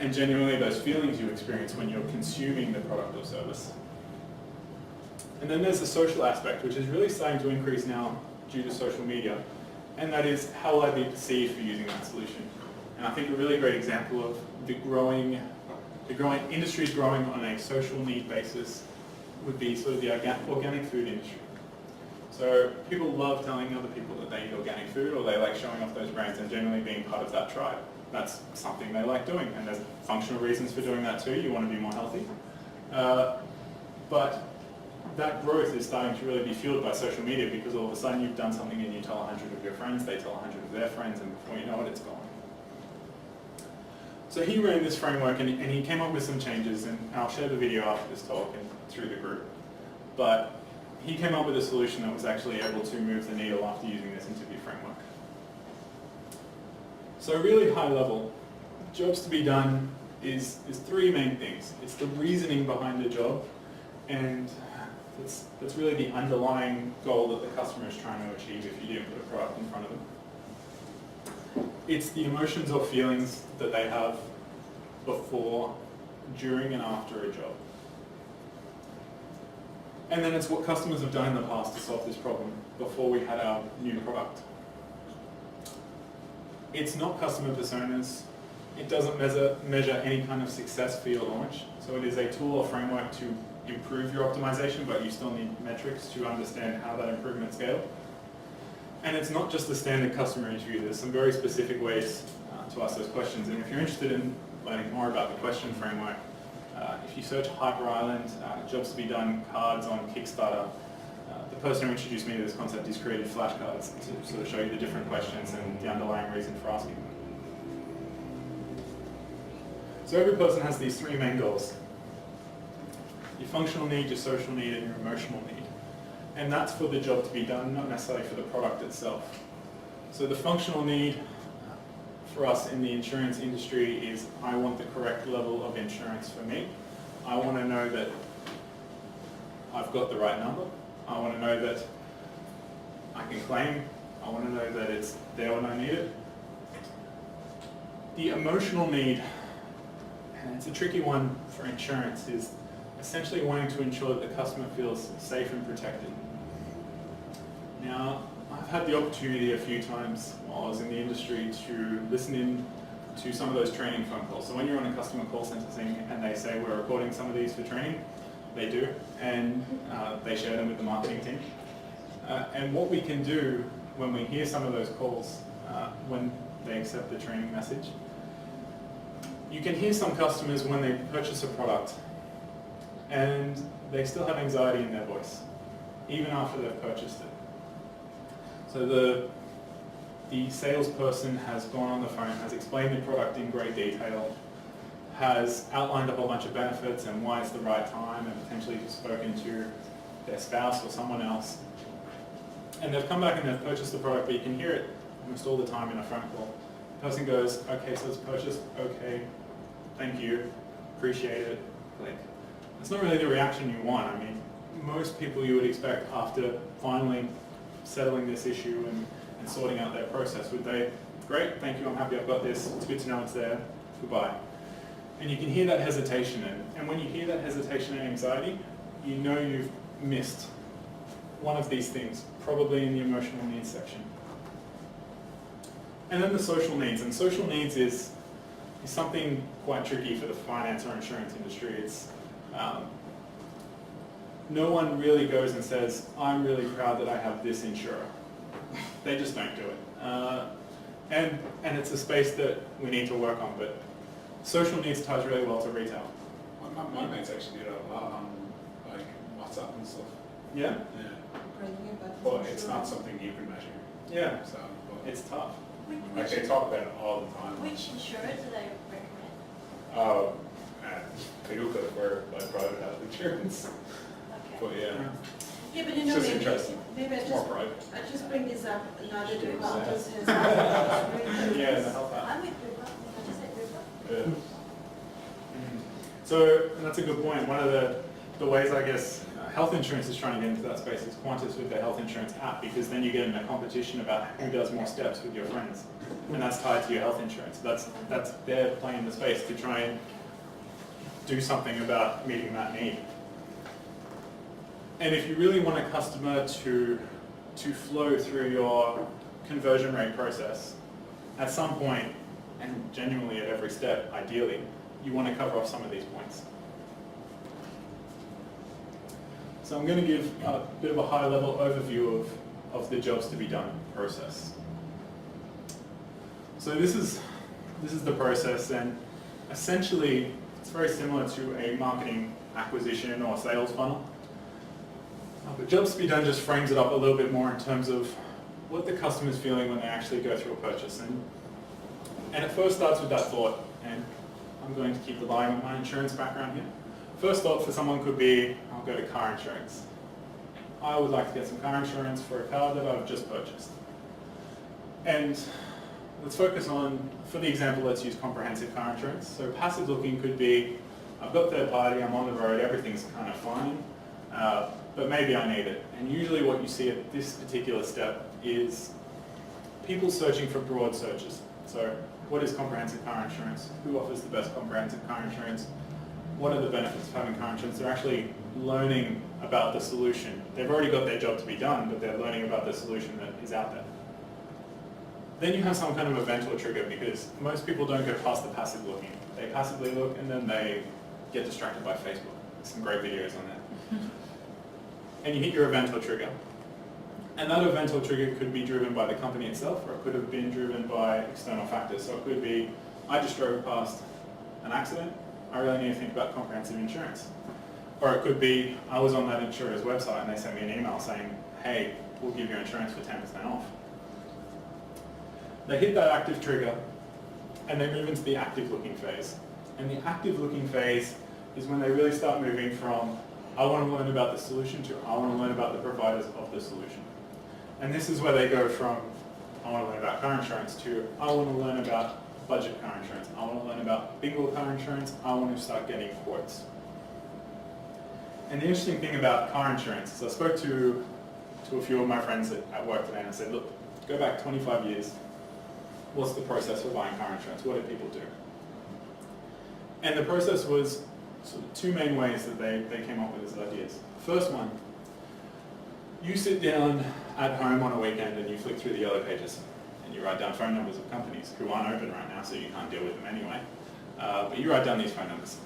And genuinely those feelings you experience when you're consuming the product or service. And then there's the social aspect, which is really starting to increase now due to social media. And that is, how will I be perceived for using that solution? And I think a really great example of the growing industries growing on a social need basis would be sort of the organic food industry. So people love telling other people that they eat organic food, or they like showing off those brands and generally being part of that tribe. That's something they like doing, and there's functional reasons for doing that too. You want to be more healthy. But that growth is starting to really be fueled by social media, because all of a sudden you've done something and you tell 100 of your friends, they tell 100 of their friends, and before you know it, it's gone. So he ran this framework and he came up with some changes, and I'll share the video after this talk and through the group. But he came up with a solution that was actually able to move the needle after using this interview framework. So really high level, jobs to be done is 3 main things. It's the reasoning behind the job, and that's really the underlying goal that the customer is trying to achieve if you didn't put a product in front of them. It's the emotions or feelings that they have before, during, and after a job. And then it's what customers have done in the past to solve this problem before we had our new product. It's not customer personas. It doesn't measure any kind of success for your launch. So it is a tool or framework to improve your optimization, but you still need metrics to understand how that improvement scaled. And it's not just the standard customer interview. There's some very specific ways to ask those questions. And if you're interested in learning more about the question framework, if you search Hyper Island, jobs to be done cards on Kickstarter, the person who introduced me to this concept has created flashcards to sort of show you the different questions and the underlying reason for asking them. So every person has these 3 main goals: your functional need, your social need, and your emotional need. And that's for the job to be done, not necessarily for the product itself. So the functional need for us in the insurance industry is, I want the correct level of insurance for me. I want to know that I've got the right number. I want to know that I can claim. I want to know that it's there when I need it. The emotional need, and it's a tricky one for insurance, is essentially wanting to ensure that the customer feels safe and protected. Now, I've had the opportunity a few times while I was in the industry to listen in to some of those training phone calls. So when you're on a customer call center thing and they say, we're recording some of these for training, they do, and they share them with the marketing team. And what we can do when we hear some of those calls, when they accept the training message, you can hear some customers when they purchase a product and they still have anxiety in their voice, even after they've purchased it. So the salesperson has gone on the phone, has explained the product in great detail, has outlined a whole bunch of benefits and why it's the right time, and potentially spoken to their spouse or someone else. And they've come back and they've purchased the product, but you can hear it almost all the time in a phone call. The person goes, okay, so it's purchased, okay, thank you, appreciate it, click. It's not really the reaction you want. I mean, most people you would expect after finally settling this issue and sorting out their process, would they great, thank you, I'm happy I've got this, it's good to know it's there, goodbye. And you can hear that hesitation, and when you hear that hesitation and anxiety, you know you've missed one of these things, probably in the emotional needs section. And then the social needs, and social needs is something quite tricky for the finance or insurance industry. It's no one really goes and says, I'm really proud that I have this insurer. They just don't do it. And it's a space that we need to work on, but social needs ties really well to retail. My mates actually do that a lot on like WhatsApp and stuff. Yeah? Yeah. But it's not something you can measure. Yeah. So, It's tough. like they talk about it all the time. Which insurer do they recommend? Paducah for like private health insurance. Okay. But yeah, Yeah, but it's just interesting. maybe It's more private. I just bring this up now that the doctors has. Yeah, the health app. I'm with Bupa. I just said Bupa. Yeah. So, and that's a good point. One of the ways, I guess, health insurance is trying to get into that space is Qantas with their health insurance app, because then you get in a competition about who does more steps with your friends. And that's tied to your health insurance. That's their play in the space to try and do something about meeting that need. And if you really want a customer to flow through your conversion rate process, at some point, and genuinely at every step, ideally, you want to cover off some of these points. So I'm going to give a bit of a high-level overview of the jobs to be done process. So this is the process, and essentially it's very similar to a marketing acquisition or sales funnel. But jobs to be done just frames it up a little bit more in terms of what the customer's feeling when they actually go through a purchase. And it first starts with that thought, and I'm going to keep relying on my insurance background here. First thought for someone could be, I'll go to car insurance. I would like to get some car insurance for a car that I've just purchased. And let's focus on, for the example, let's use comprehensive car insurance. So passive looking could be, I've got third party, I'm on the road, everything's kind of fine, but maybe I need it. And usually what you see at this particular step is people searching for broad searches. So what is comprehensive car insurance? Who offers the best comprehensive car insurance? What are the benefits of having car insurance? They're actually learning about the solution. They've already got their job to be done, but they're learning about the solution that is out there. Then you have some kind of event or trigger, because most people don't go past the passive looking. They passively look and then they get distracted by Facebook. Some great videos on that. And you hit your event or trigger. And that event or trigger could be driven by the company itself, or it could have been driven by external factors. So it could be, I just drove past an accident, I really need to think about comprehensive insurance. Or it could be, I was on that insurer's website and they sent me an email saying, hey, we'll give your insurance for 10% off. They hit that active trigger and they move into the active looking phase. And the active looking phase is when they really start moving from, I want to learn about the solution, to I want to learn about the providers of the solution. And this is where they go from, I want to learn about car insurance, to I want to learn about budget car insurance. I want to learn about bingo car insurance. I want to start getting quotes. And the interesting thing about car insurance is I spoke to a few of my friends at work today and I said, look, go back 25 years. What's the process for buying car insurance? What did people do? And the process was sort of two main ways that they came up with these ideas. First one, you sit down at home on a weekend and you flick through the yellow pages. You write down phone numbers of companies who aren't open right now, so you can't deal with them anyway. But you write down these phone numbers.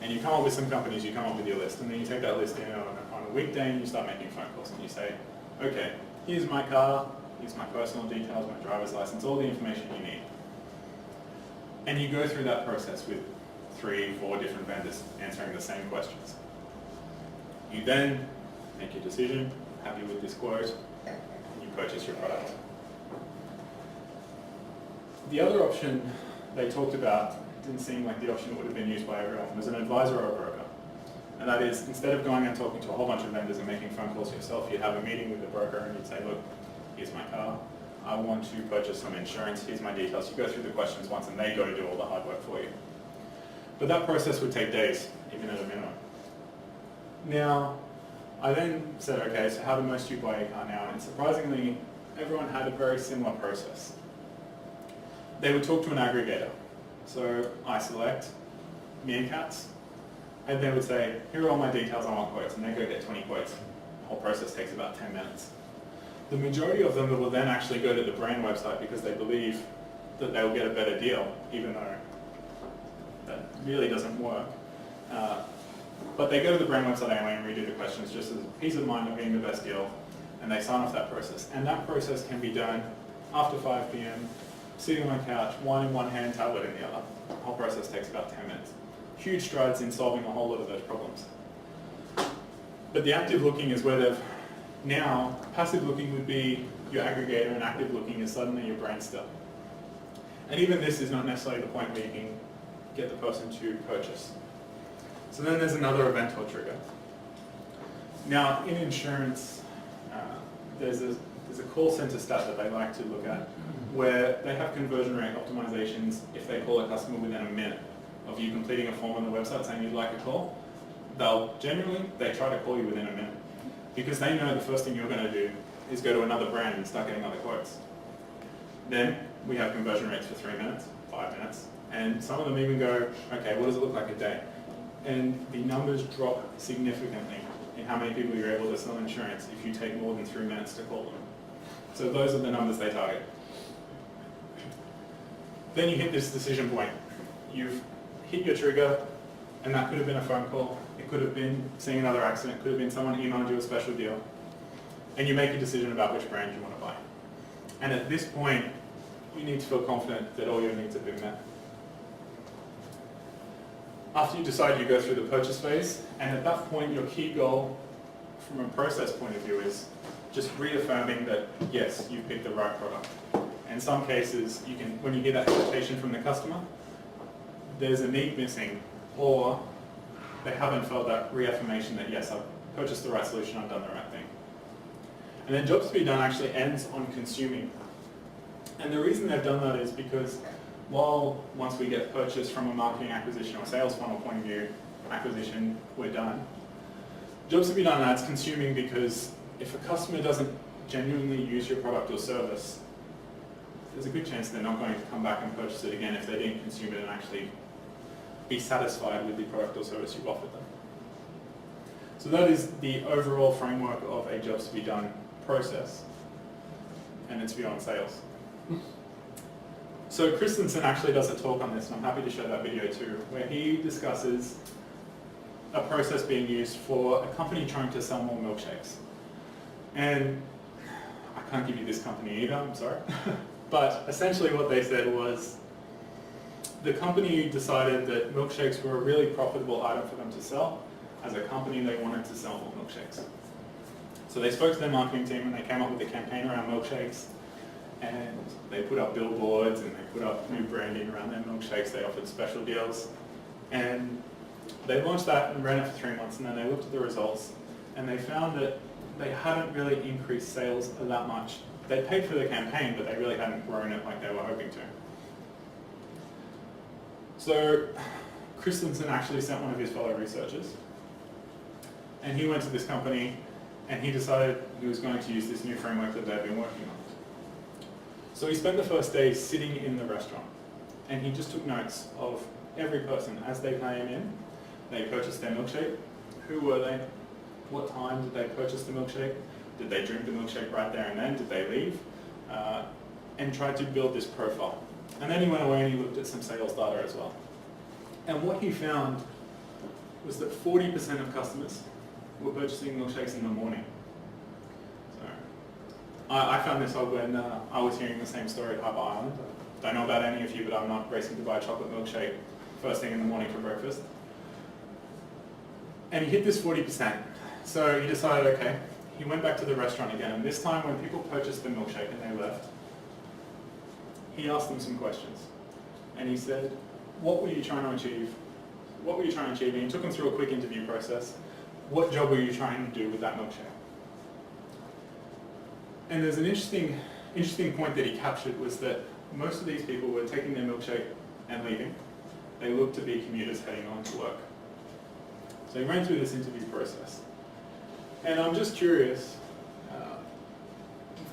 And you come up with some companies, you come up with your list, and then you take that list in on a weekday and you start making phone calls and you say, okay, here's my car, here's my personal details, my driver's license, all the information you need. And you go through that process with 3, 4 different vendors answering the same questions. You then make your decision, happy with this quote, purchase your product. The other option they talked about didn't seem like the option that would have been used by everyone, was an advisor or a broker. And that is, instead of going and talking to a whole bunch of vendors and making phone calls yourself, you'd have a meeting with the broker and you'd say, look, here's my car, I want to purchase some insurance, here's my details. You go through the questions once and they go to do all the hard work for you. But that process would take days, even at a minimum. Now, I then said, okay, so how do most of you buy a car now? And surprisingly, everyone had a very similar process. They would talk to an aggregator. So I select Meerkats, and they would say, here are all my details, I want quotes, and they go get 20 quotes. The whole process takes about 10 minutes. The majority of them will then actually go to the brand website because they believe that they'll get a better deal, even though that really doesn't work. But they go to the brand website anyway and redo the questions just as peace of mind of getting the best deal, and they sign off that process. And that process can be done after 5 p.m, sitting on a couch, wine in one hand, tablet in the other. The whole process takes about 10 minutes. Huge strides in solving a whole lot of those problems. But the active looking is where they've now, passive looking would be your aggregator, and active looking is suddenly your brand stuff. And even this is not necessarily the point where you can get the person to purchase. So then there's another event or trigger. Now in insurance, there's a call center stat that they like to look at where they have conversion rate optimizations if they call a customer within a minute of you completing a form on the website saying you'd like a call. They try to call you within a minute because they know the first thing you're going to do is go to another brand and start getting other quotes. Then we have conversion rates for 3 minutes, 5 minutes, and some of them even go, okay, what does it look like a day? And the numbers drop significantly in how many people you're able to sell insurance if you take more than 3 minutes to call them. So those are the numbers they target. Then you hit this decision point. You've hit your trigger, and that could have been a phone call. It could have been seeing another accident. It could have been someone emailed you a special deal. And you make a decision about which brand you want to buy. And at this point, you need to feel confident that all your needs have been met. After you decide, you go through the purchase phase, and at that point, your key goal from a process point of view is just reaffirming that, yes, you picked the right product. In some cases, when you hear that hesitation from the customer, there's a need missing, or they haven't felt that reaffirmation that, yes, I've purchased the right solution, I've done the right thing. And then jobs to be done actually ends on consuming. And the reason they've done that is because while once we get purchased from a marketing acquisition or sales funnel point of view, acquisition, we're done. Jobs to be done adds consuming because if a customer doesn't genuinely use your product or service, there's a good chance they're not going to come back and purchase it again if they didn't consume it and actually be satisfied with the product or service you've offered them. So that is the overall framework of a jobs to be done process, and it's beyond sales. So Christensen actually does a talk on this, and I'm happy to show that video too, where he discusses a process being used for a company trying to sell more milkshakes. And I can't give you this company either, I'm sorry. But essentially what they said was the company decided that milkshakes were a really profitable item for them to sell. As a company, they wanted to sell more milkshakes. So they spoke to their marketing team and they came up with a campaign around milkshakes. And they put up billboards and they put up new branding around their milkshakes. They offered special deals. And they launched that and ran it for 3 months, and then they looked at the results and they found that they hadn't really increased sales that much. They paid for the campaign, but they really hadn't grown it like they were hoping to. So Christensen actually sent one of his fellow researchers, and he went to this company and he decided he was going to use this new framework that they've been working on. So he spent the first day sitting in the restaurant, and he just took notes of every person as they came in. They purchased their milkshake. Who were they? What time did they purchase the milkshake? Did they drink the milkshake right there and then? Did they leave? And tried to build this profile. And then he went away and he looked at some sales data as well. And what he found was that 40% of customers were purchasing milkshakes in the morning. So I found this odd when I was hearing the same story at Harbour Island. Don't know about any of you, but I'm not racing to buy a chocolate milkshake first thing in the morning for breakfast. And he hit this 40%. So he decided, okay, he went back to the restaurant again, and this time when people purchased the milkshake and they left, he asked them some questions. And he said, what were you trying to achieve? What were you trying to achieve? And he took them through a quick interview process. What job were you trying to do with that milkshake? And there's an interesting point that he captured was that most of these people were taking their milkshake and leaving. They looked to be commuters heading on to work. So he ran through this interview process. And I'm just curious,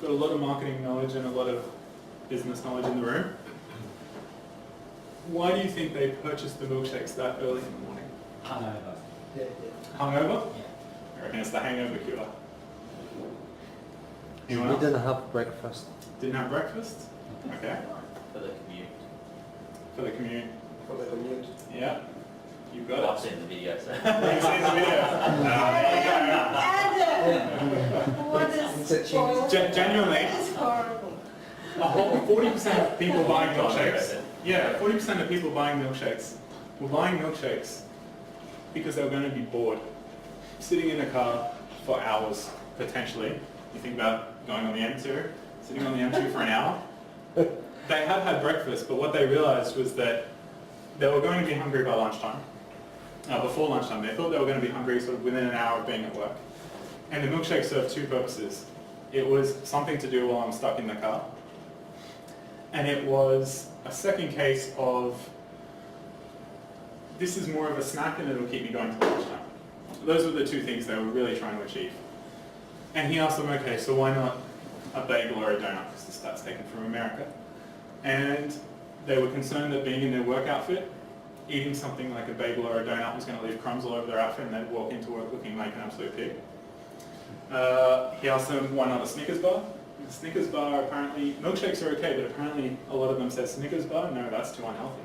we've got a lot of marketing knowledge and a lot of business knowledge in the room. Why do you think they purchased the milkshakes that early in the morning? Hungover. Hungover? Yeah. I reckon it's the hangover cure. You Anyone else? didn't have breakfast. Didn't have breakfast? Okay. For the commute. For the commute. For the commute. Yeah. You've got I've it. seen the video, so. You've seen the video. What is spoiled? Genuinely, It's horrible. a whole 40% of people buying milkshakes. It. Yeah, 40% of people buying milkshakes were buying milkshakes because they were going to be bored, sitting in a car for hours, potentially. You think about going on the M2, sitting on the M2 for an hour. They had breakfast, but what they realized was that they were going to be hungry by lunchtime. Before lunchtime, they thought they were going to be hungry sort of within an hour of being at work. And the milkshake served two purposes. It was something to do while I'm stuck in the car. And it was a second case of, this is more of a snack and it'll keep me going till lunchtime. Those were the two things they were really trying to achieve. And he asked them, okay, so why not a bagel or a donut? Because the stat's taken from America. And they were concerned that being in their work outfit, eating something like a bagel or a donut was going to leave crumbs all over their outfit and they'd walk into work looking like an absolute pig. He asked them, why not a Snickers bar? And Snickers bar, apparently, milkshakes are okay, but apparently a lot of them said Snickers bar. No, that's too unhealthy.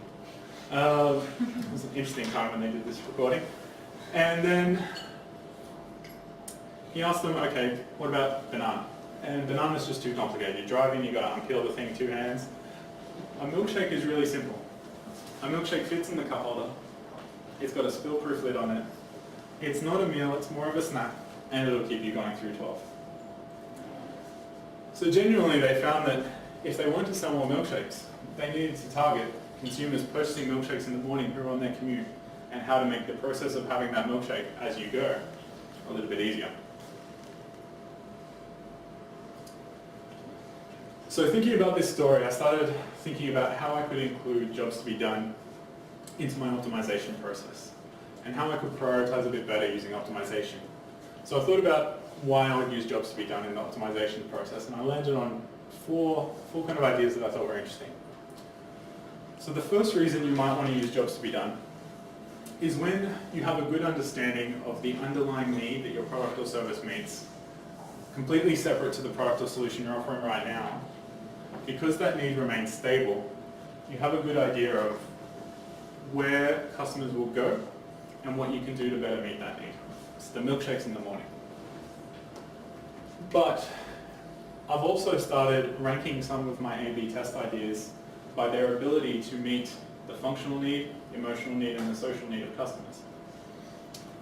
It was an interesting time when they did this recording. And then he asked them, okay, what about banana? And banana's just too complicated. You're driving, you've got to unpeel the thing 2 hands. A milkshake is really simple. A milkshake fits in the cup holder. It's got a spill-proof lid on it. It's not a meal, it's more of a snack, and it'll keep you going through 12. So genuinely, they found that if they wanted to sell more milkshakes, they needed to target consumers purchasing milkshakes in the morning who are on their commute, and how to make the process of having that milkshake as you go a little bit easier. So thinking about this story, I started thinking about how I could include jobs to be done into my optimization process, and how I could prioritize a bit better using optimization. So I thought about why I would use jobs to be done in the optimization process, and I landed on four kind of ideas that I thought were interesting. So the first reason you might want to use jobs to be done is when you have a good understanding of the underlying need that your product or service meets, completely separate to the product or solution you're offering right now. Because that need remains stable, you have a good idea of where customers will go and what you can do to better meet that need. It's the milkshakes in the morning. But I've also started ranking some of my A/B test ideas by their ability to meet the functional need, emotional need, and the social need of customers.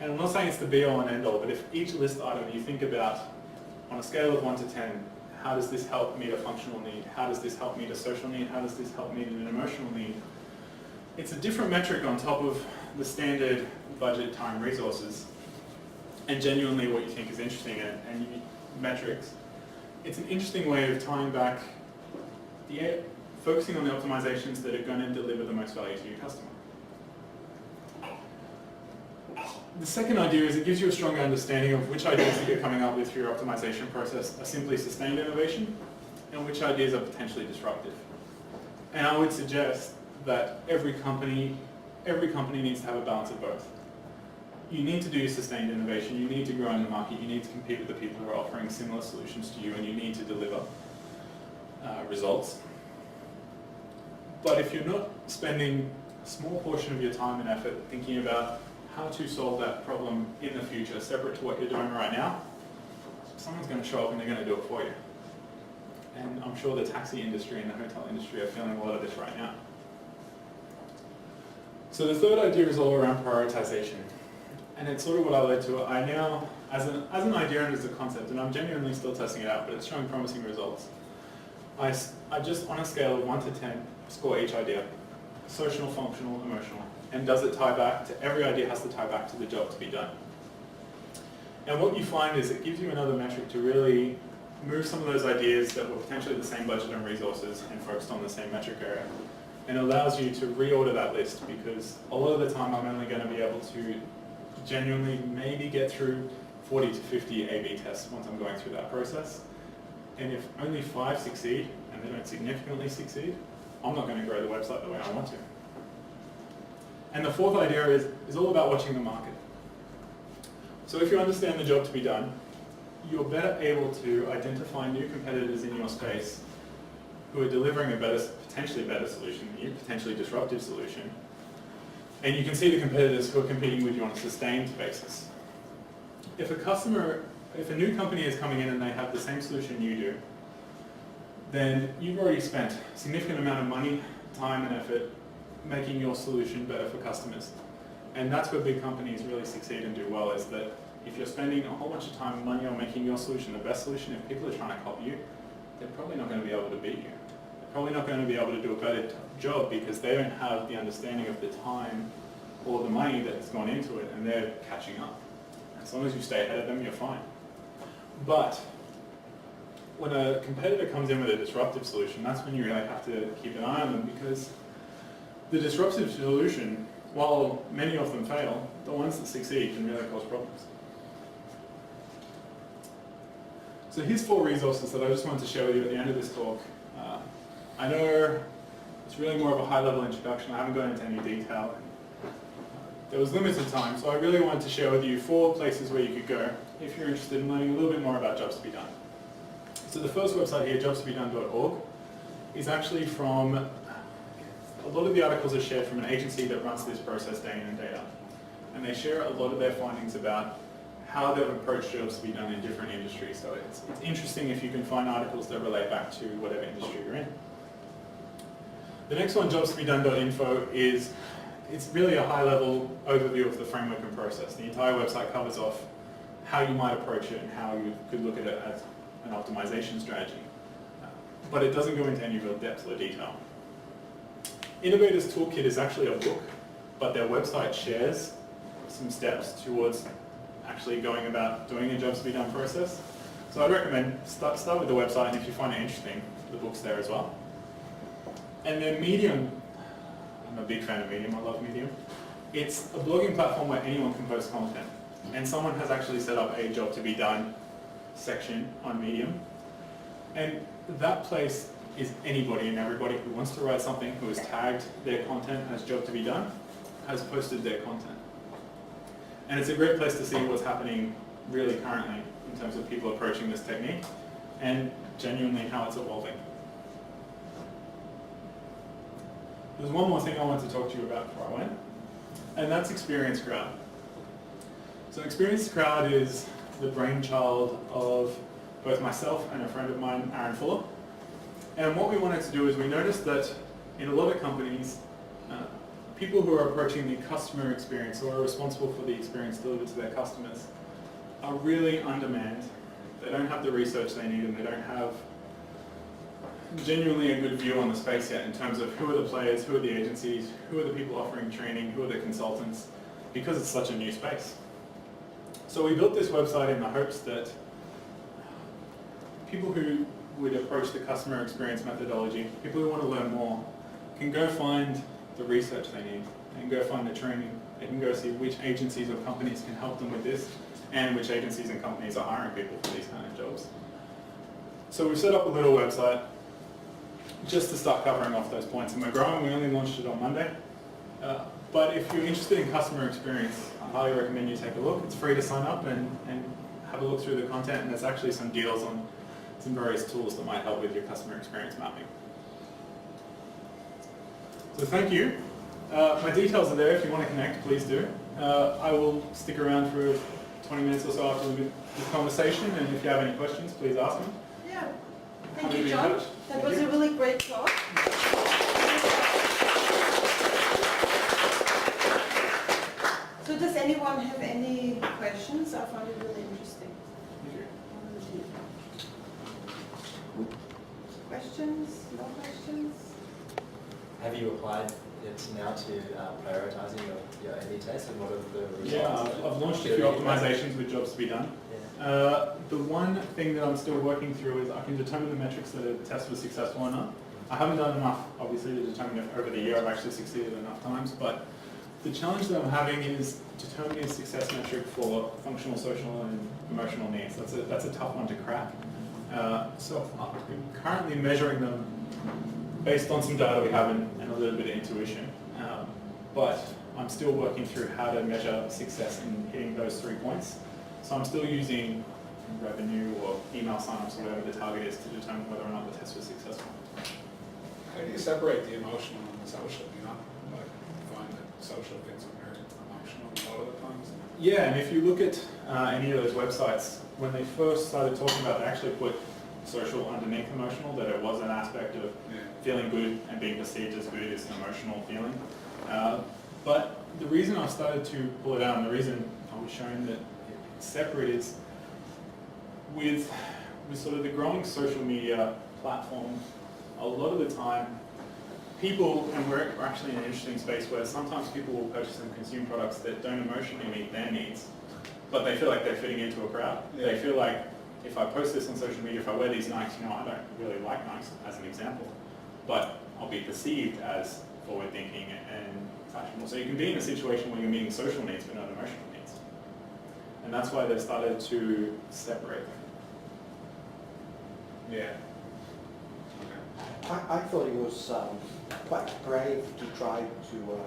And I'm not saying it's the be-all and end-all, but if each list item you think about on a scale of 1 to 10, how does this help meet a functional need? How does this help meet a social need? How does this help meet an emotional need? It's a different metric on top of the standard budget, time, resources, and genuinely what you think is interesting and metrics. It's an interesting way of tying back, focusing on the optimizations that are going to deliver the most value to your customer. The second idea is it gives you a stronger understanding of which ideas that you're coming up with through your optimization process are simply sustained innovation and which ideas are potentially disruptive. And I would suggest that every company needs to have a balance of both. You need to do sustained innovation, you need to grow in the market, you need to compete with the people who are offering similar solutions to you, and you need to deliver results. But if you're not spending a small portion of your time and effort thinking about how to solve that problem in the future, separate to what you're doing right now, someone's going to show up and they're going to do it for you. And I'm sure the taxi industry and the hotel industry are feeling a lot of this right now. So the third idea is all around prioritization. And it's sort of what I led to. I now, as an idea and as a concept, and I'm genuinely still testing it out, but it's showing promising results. I just, on a scale of 1 to 10, score each idea. Social, functional, emotional. And does it tie back to, every idea has to tie back to the job to be done. And what you find is it gives you another metric to really move some of those ideas that were potentially the same budget and resources and focused on the same metric area. And it allows you to reorder that list, because a lot of the time I'm only going to be able to genuinely maybe get through 40 to 50 A/B tests once I'm going through that process. And if only 5 succeed, and they don't significantly succeed, I'm not going to grow the website the way I want to. And the fourth idea is all about watching the market. So if you understand the job to be done, you're better able to identify new competitors in your space who are delivering a potentially better solution than you, potentially disruptive solution. And you can see the competitors who are competing with you on a sustained basis. If a new company is coming in and they have the same solution you do, then you've already spent a significant amount of money, time and effort making your solution better for customers. And that's where big companies really succeed and do well, is that if you're spending a whole bunch of time and money on making your solution the best solution, if people are trying to copy you, they're probably not going to be able to beat you. They're probably not going to be able to do a better job because they don't have the understanding of the time or the money that's gone into it, and they're catching up. As long as you stay ahead of them, you're fine. But when a competitor comes in with a disruptive solution, that's when you really have to keep an eye on them, because the disruptive solution, while many of them fail, the ones that succeed can really cause problems. So here's 4 resources that I just wanted to share with you at the end of this talk. I know it's really more of a high-level introduction. I haven't gone into any detail. There was limited time, so I really wanted to share with you 4 places where you could go if you're interested in learning a little bit more about jobs to be done. So the first website here, jobstobedone.org, is actually from, a lot of the articles are shared from an agency that runs this process day in and day out. And they share a lot of their findings about how they've approached jobs to be done in different industries. So it's interesting if you can find articles that relate back to whatever industry you're in. The next one, jobstobedone.info, it's really a high-level overview of the framework and process. The entire website covers off how you might approach it and how you could look at it as an optimization strategy. But it doesn't go into any real depth or detail. Innovators Toolkit is actually a book, but their website shares some steps towards actually going about doing a jobs to be done process. So I'd recommend start with the website, and if you find it interesting, the book's there as well. And then Medium, I'm a big fan of Medium, I love Medium. It's a blogging platform where anyone can post content. And someone has actually set up a job to be done section on Medium. And that place is anybody and everybody who wants to write something, who has tagged their content as job to be done, has posted their content. And it's a great place to see what's happening really currently in terms of people approaching this technique and genuinely how it's evolving. There's one more thing I want to talk to you about before I went, and that's Experience Crowd. So Experience Crowd is the brainchild of both myself and a friend of mine, Aaron Fuller. And what we wanted to do is we noticed that in a lot of companies, people who are approaching the customer experience or are responsible for the experience delivered to their customers are really undermanned. They don't have the research they need, and they don't have genuinely a good view on the space yet in terms of who are the players, who are the agencies, who are the people offering training, who are the consultants, because it's such a new space. So we built this website in the hopes that people who would approach the customer experience methodology, people who want to learn more, can go find the research they need and go find the training. They can go see which agencies or companies can help them with this and which agencies and companies are hiring people for these kind of jobs. So we've set up a little website just to start covering off those points, and we're growing. We only launched it on Monday. But if you're interested in customer experience, I highly recommend you take a look. It's free to sign up and have a look through the content, and there's actually some deals on some various tools that might help with your customer experience mapping. So thank you. My details are there. If you want to connect, please do. I will stick around for 20 minutes or so after the conversation, and if you have any questions, please ask me. Yeah. Thank Happy to you, be in Jon. touch. That Thank was you. a really great talk. So does anyone have any questions? I found it really interesting. Questions? No questions? Have you applied it now to prioritizing your A/B tests, and what are the results? Yeah, I've launched a few optimizations with jobs to be done. Yeah. The one thing that I'm still working through is I can determine the metrics that a test was successful or not. I haven't done enough, obviously, to determine if over the year I've actually succeeded enough times, but the challenge that I'm having is determining a success metric for functional, social, and emotional needs. That's a tough one to crack. So I'm currently measuring them based on some data we have and a little bit of intuition. But I'm still working through how to measure success in hitting those 3 points. So I'm still using revenue or email signups or whatever the target is to determine whether or not the test was successful. How do you separate the emotional and the social, you know? Like, find that social things are very emotional a lot of the times. Yeah, and if you look at any of those websites, when they first started talking about it, they actually put social underneath emotional, that it was an aspect of feeling good and being perceived as good is an emotional feeling. But the reason I started to pull it out and the reason I was showing that it's separate is with sort of the growing social media platform, a lot of the time people, and we're actually in an interesting space where sometimes people will purchase and consume products that don't emotionally meet their needs, but they feel like they're fitting into a crowd. Yeah. They feel like if I post this on social media, if I wear these Nikes, I don't really like Nikes as an example, but I'll be perceived as forward-thinking and fashionable. So you can be in a situation where you're meeting social needs but not emotional needs. And that's why they've started to separate them. Yeah. I thought it was quite brave to try to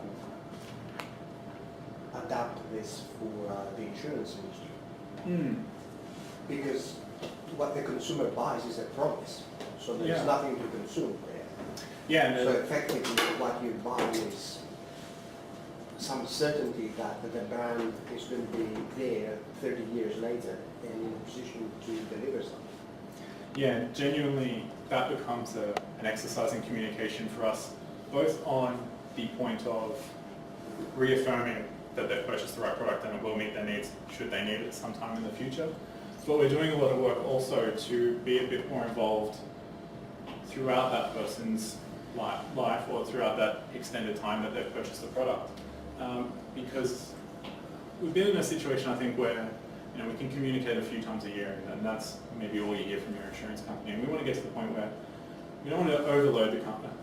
adapt this for the insurance industry. Because what the consumer buys is a promise, so there's nothing to consume there. Yeah. So effectively what you buy is some certainty that the brand is going to be there 30 years later and in a position to deliver something. Yeah, genuinely, that becomes an exercise in communication for us, both on the point of reaffirming that they've purchased the right product and it will meet their needs should they need it sometime in the future. But we're doing a lot of work also to be a bit more involved throughout that person's life or throughout that extended time that they've purchased the product. Because we've been in a situation, I think, where we can communicate a few times a year, and that's maybe all you hear from your insurance company. And we want to get to the point where we don't want to overload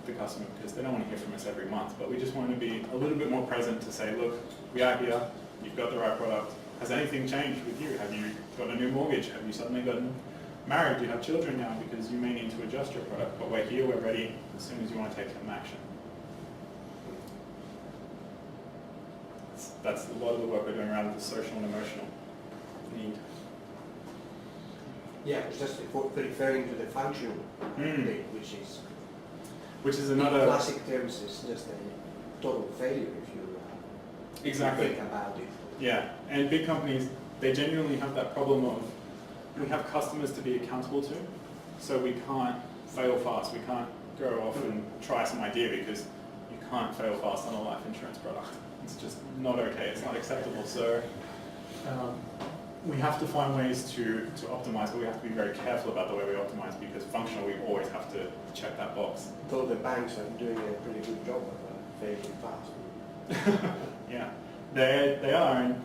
the customer because they don't want to hear from us every month, but we just want to be a little bit more present to say, look, we are here, you've got the right product. Has anything changed with you? Have you got a new mortgage? Have you suddenly gotten married? Do you have children now? Because you may need to adjust your product, but we're here, we're ready as soon as you want to take some action. That's a lot of the work we're doing around the social and emotional need. Yeah, it's just referring to the functional bit, which is another in classic terms is just a total failure if you think about it. Yeah, and big companies, they genuinely have that problem of we have customers to be accountable to, so we can't fail fast. We can't go off and try some idea because you can't fail fast on a life insurance product. It's just not okay, it's not acceptable. So we have to find ways to optimize, but we have to be very careful about the way we optimize because functionally we always have to check that box. Though the banks are doing a pretty good job of failing fast. Yeah, they are. And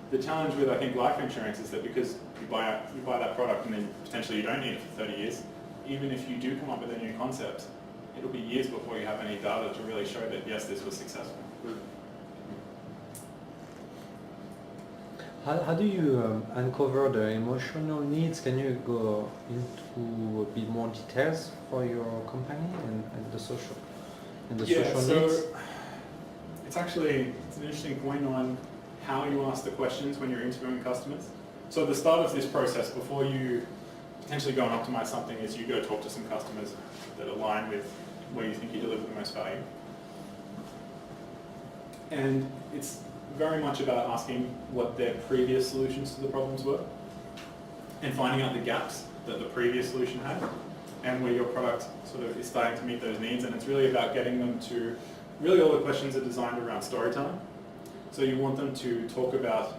the challenge with, I think, life insurance is that because you buy that product and then potentially you don't need it for 30 years, even if you do come up with a new concept, it'll be years before you have any data to really show that, yes, this was successful. How do you uncover the emotional needs? Can you go into a bit more details for your company and the social social needs? It's an interesting point on how you ask the questions when you're interviewing customers. So at the start of this process, before you potentially go and optimize something, is you go talk to some customers that align with where you think you deliver the most value. And it's very much about asking what their previous solutions to the problems were and finding out the gaps that the previous solution had and where your product sort of is starting to meet those needs. And it's really about getting them to, really all the questions are designed around storytelling. So you want them to talk about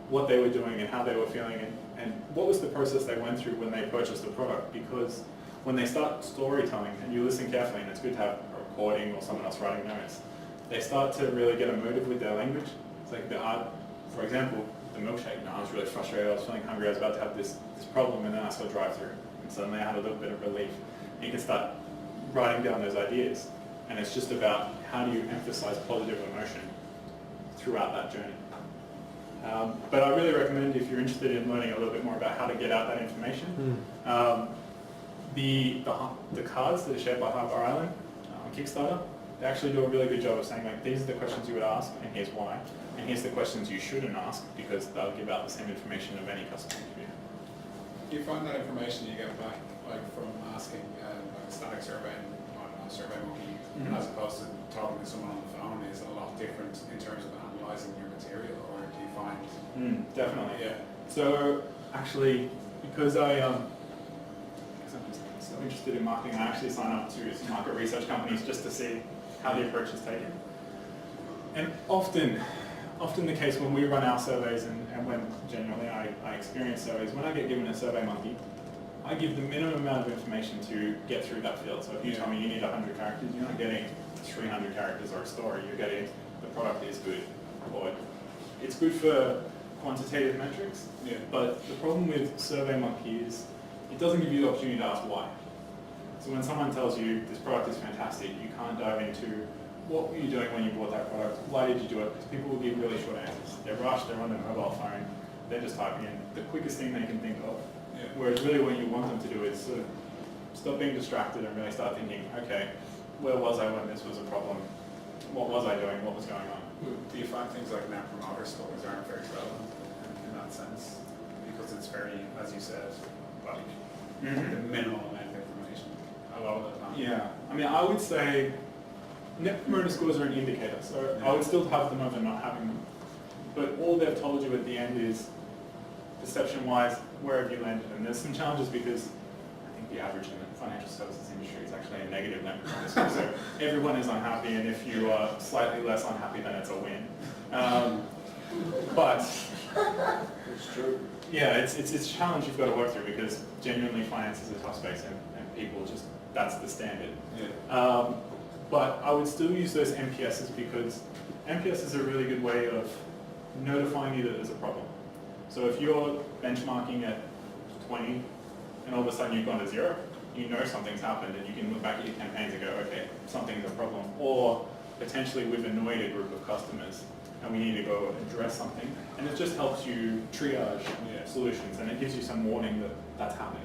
what they were doing and how they were feeling and what was the process they went through when they purchased the product. Because when they start storytelling, and you listen carefully, and it's good to have a recording or someone else writing notes, they start to really get emotive with their language. It's like for example, the milkshake. I was really frustrated. I was feeling hungry. I was about to have this problem, and then I saw a drive-through, and suddenly I had a little bit of relief. And you can start writing down those ideas, and it's just about how do you emphasize positive emotion throughout that journey. But I really recommend, if you're interested in learning a little bit more about how to get out that information, the cards that are shared by Harbour Island on Kickstarter, they actually do a really good job of saying, like, these are the questions you would ask, and here's why, and here's the questions you shouldn't ask, because they'll give out the same information of any customer interview. Do you find that information you get back, like from asking like a static survey, SurveyMonkey, as opposed to talking to someone on the phone, is a lot different in terms of analysing your material, or do you find? Definitely. Yeah. So actually, because I'm so interested in marketing, I actually sign up to some market research companies just to see how the approach is taken. And often the case when we run our surveys and when generally I experience surveys, when I get given a SurveyMonkey, I give the minimum amount of information to get through that field. So if you tell me you need 100 characters, you're not getting 300 characters or a story, you're getting the product is good, or it's good for quantitative metrics, but the problem with SurveyMonkey is it doesn't give you the opportunity to ask why. So when someone tells you this product is fantastic, you can't dive into what were you doing when you bought that product, why did you do it, because people will give really short answers. They're rushed, they're on their mobile phone, they're just typing in the quickest thing they can think of. Whereas really what you want them to do is sort of stop being distracted and really start thinking, okay, where was I when this was a problem? What was I doing? What was going on? Do you find things like Net Promoter Scores aren't very relevant in that sense? Because it's very, as you said, like the minimal amount of information a lot of the time. Yeah, I mean, I would say Net Promoter Scores are an indicator, so I would still have them over not having them. But all they've told you at the end is, perception-wise, where have you landed? And there's some challenges because I think the average in the financial services industry is actually a negative Net Promoter Score. So everyone is unhappy, and if you are slightly less unhappy, then it's a win. But It's true. yeah, it's a challenge you've got to work through because genuinely finance is a tough space, and people just, that's the standard. But I would still use those MPSs because MPS is a really good way of notifying you that there's a problem. So if you're benchmarking at 20 and all of a sudden you've gone to 0, you know something's happened and you can look back at your campaigns and go, okay, something's a problem. Or potentially we've annoyed a group of customers and we need to go address something. And it just helps you triage solutions and it gives you some warning that that's happening.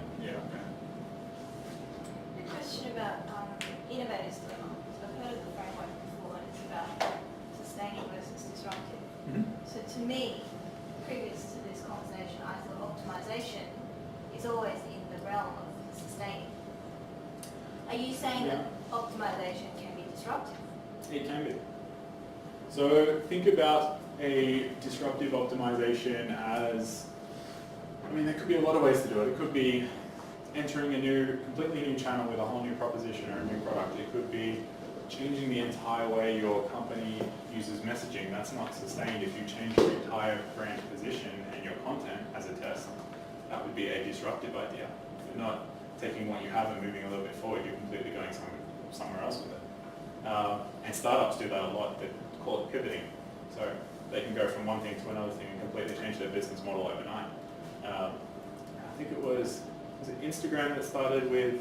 A question about innovators dilemma. So I've heard of the framework before, and it's about sustaining versus disruptive. So to me, previous to this conversation, I thought optimization is always in the realm of sustaining. Are you saying that optimization can be disruptive? It can be. So think about a disruptive optimization as, I mean, there could be a lot of ways to do it. It could be entering a completely new channel with a whole new proposition or a new product. It could be changing the entire way your company uses messaging. That's not sustained if you change your entire brand position and your content as a test. That would be a disruptive idea. You're not taking what you have and moving a little bit forward, you're completely going somewhere else with it. And startups do that a lot. They call it pivoting. So they can go from one thing to another thing and completely change their business model overnight. I think it was it Instagram that started with,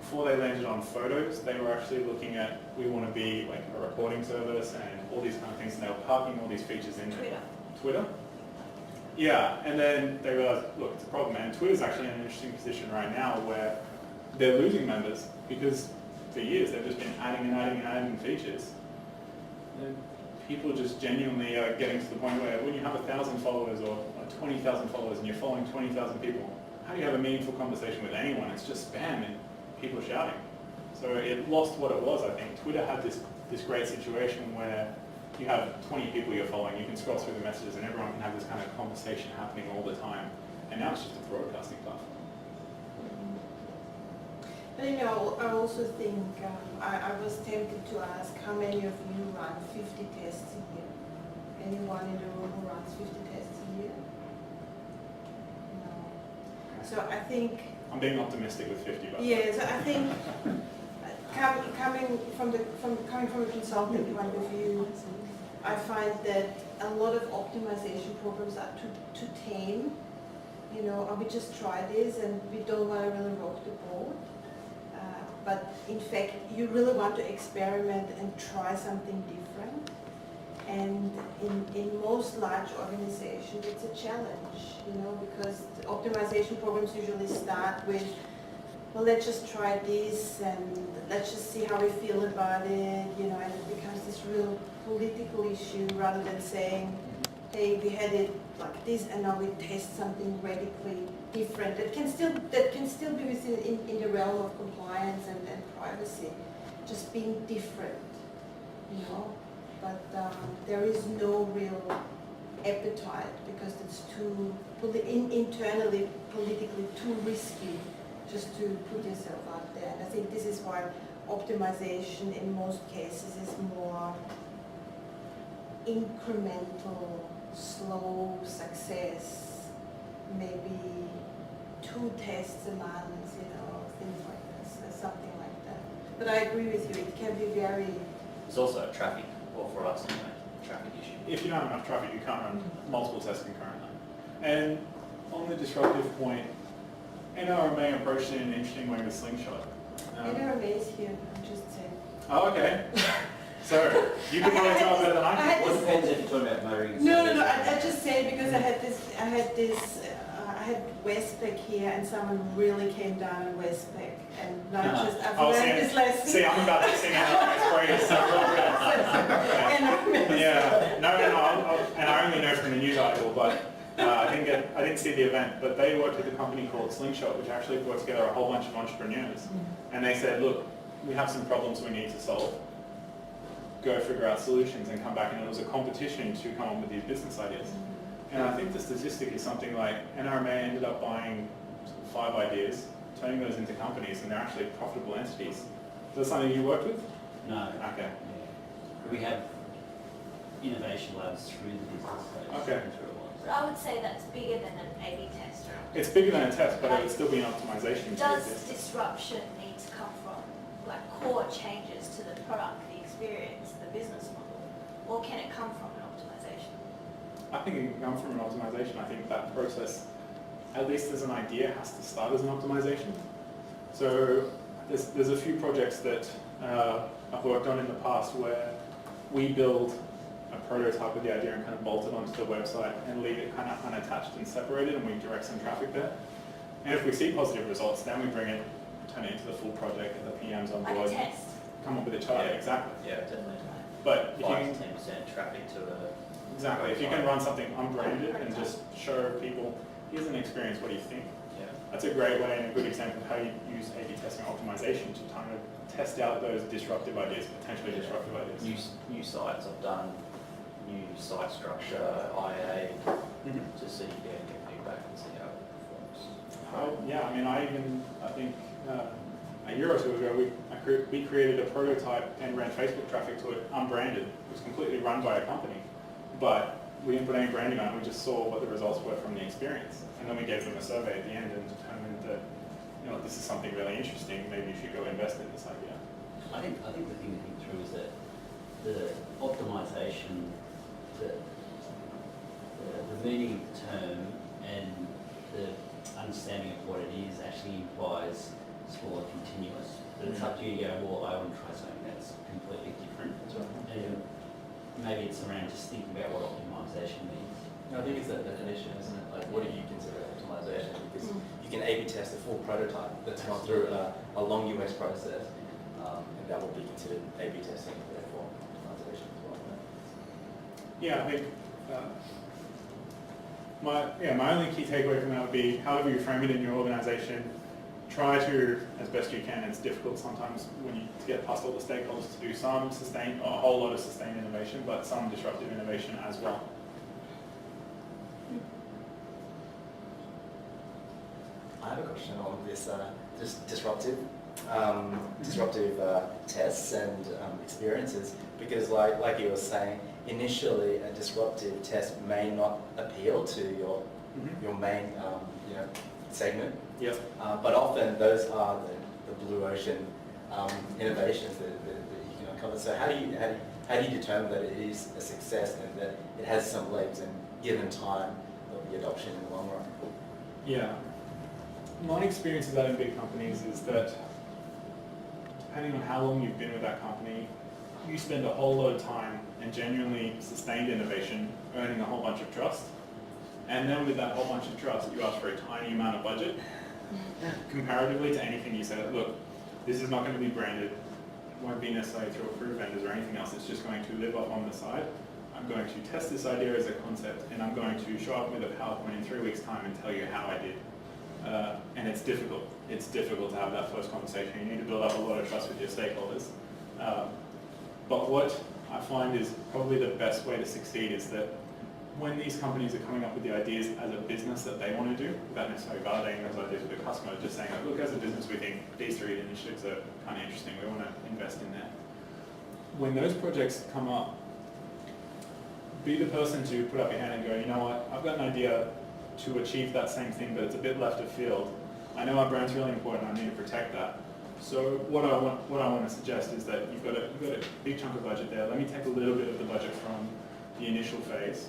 before they landed on photos, they were actually looking at, we want to be like a reporting service and all these kind of things, and they were parking all these features in there. Twitter? Yeah, and then they realized, look, it's a problem, and Twitter's actually in an interesting position right now where they're losing members because for years they've just been adding features. And people just genuinely are getting to the point where when you have 1,000 followers or 20,000 followers and you're following 20,000 people, how do you have a meaningful conversation with anyone? It's just spam and people shouting. So it lost what it was, I think. Twitter had this great situation where you have 20 people you're following, you can scroll through the messages and everyone can have this kind of conversation happening all the time. And now it's just a broadcasting platform. But you know, I also think, I was tempted to ask how many of you run 50 tests a year? Anyone in the room who runs 50 tests a year? No. So I think... I'm being optimistic with 50, but... Yes, I think coming from a consulting point of view, I find that a lot of optimization programs are too tame. You know, we just try this and we don't want to really rock the boat. But in fact, you really want to experiment and try something different. And in most large organizations, it's a challenge, because the optimization programs usually start with, well, let's just try this and let's just see how we feel about it, and it becomes this real political issue rather than saying, hey, we had it like this and now we test something radically different. That can still be within in the realm of compliance and privacy, just being different, But there is no real appetite because it's too internally politically too risky just to put yourself out there. And I think this is why optimization in most cases is more incremental, slow success, maybe 2 tests a month, things like this, something like that. But I agree with you, it can be very... It's also a traffic, well for us anyway, traffic issue. If you don't have enough traffic, you can't run multiple tests concurrently. And on the disruptive point, NRMA approached it in an interesting way with Slingshot. NRMA is here, I'm just saying. Oh, okay. So, you can probably tell better than I can. What depends if you're talking about motoring? No, I just say because I had Westpac here and someone really came down on Westpac and not just, I've learned this lesson. See, I'm about to sing NRMA's praise, so yeah, no, and I only know from the news article, but I didn't see the event, but they worked with a company called Slingshot, which actually brought together a whole bunch of entrepreneurs. And they said, look, we have some problems we need to solve. Go figure out solutions and come back, and it was a competition to come up with these business ideas. And I think the statistic is something like NRMA ended up buying 5 ideas, turning those into companies, and they're actually profitable entities. Is that something you worked with? No. Okay. Yeah. We have innovation labs through the business stage. Okay. But I would say that's bigger than an A/B test. It's bigger than a test, but it would still be an optimization. Does disruption need to come from core changes to the product, the experience, the business model, or can it come from an optimization? I think it can come from an optimization. I think that process, at least as an idea, has to start as an optimization. So there's a few projects that I've worked on in the past where we build a prototype with the idea and kind of bolt it onto the website and leave it kind of unattached and separated, and we direct some traffic there. And if we see positive results, then we bring it, turn it into the full project, get the PMs on board, Like a test. come up with a chart. Yeah. Exactly. Yeah, definitely. But if you 5 can, to 10% traffic to a... exactly, if you can run something unbranded and just show people, here's an experience, what do you think? Yeah. That's a great way and a good example of how you use A/B testing optimization to kind of test out those disruptive ideas, potentially disruptive ideas. New sites I've done, new site structure, IA, to see, get feedback and see how it performs. Yeah, I mean, I think a year or 2 ago, we created a prototype and ran Facebook traffic to it unbranded. It was completely run by a company, but we didn't put any branding on it. We just saw what the results were from the experience, and then we gave them a survey at the end and determined that, this is something really interesting. Maybe you should go invest in this idea. I think the thing to think through is that the optimization, the meaning of the term and the understanding of what it is actually implies it's more continuous. But it's up to you to go, well, I want to try something that's completely different. And maybe it's around just thinking about what optimization means. I think it's that definition, isn't it? Like, what do you consider optimization? Because you can A/B test a full prototype that's gone through a long UX process, and that will be considered A/B testing, therefore optimization as well. Yeah, I think my only key takeaway from that would be, however you frame it in your organization, try to, as best you can. It's difficult sometimes when you get past all the stakeholders to do some sustained, or a whole lot of sustained innovation, but some disruptive innovation as well. I have a question on this disruptive tests and experiences, because like you were saying, initially a disruptive test may not appeal to your main segment. Yep. But often those are the blue ocean innovations that you can uncover. So how do you determine that it is a success and that it has some legs, and given time there'll be adoption in the long run? Yeah. My experience of that in big companies is that depending on how long you've been with that company, you spend a whole lot of time and genuinely sustained innovation, earning a whole bunch of trust. And then with that whole bunch of trust, you ask for a tiny amount of budget. Comparatively to anything you say, look, this is not going to be branded, it won't be necessarily through approved vendors or anything else, it's just going to live up on the side. I'm going to test this idea as a concept, and I'm going to show up with a PowerPoint in 3 weeks' time and tell you how I did. And it's difficult. It's difficult to have that first conversation. You need to build up a lot of trust with your stakeholders. But what I find is probably the best way to succeed is that when these companies are coming up with the ideas as a business that they want to do, without necessarily validating those ideas with the customer, just saying, look, as a business, we think these 3 initiatives are kind of interesting. We want to invest in that. When those projects come up, be the person to put up your hand and go, you know what, I've got an idea to achieve that same thing, but it's a bit left of field. I know our brand's really important. I need to protect that. So what I want to suggest is that you've got a big chunk of budget there. Let me take a little bit of the budget from the initial phase.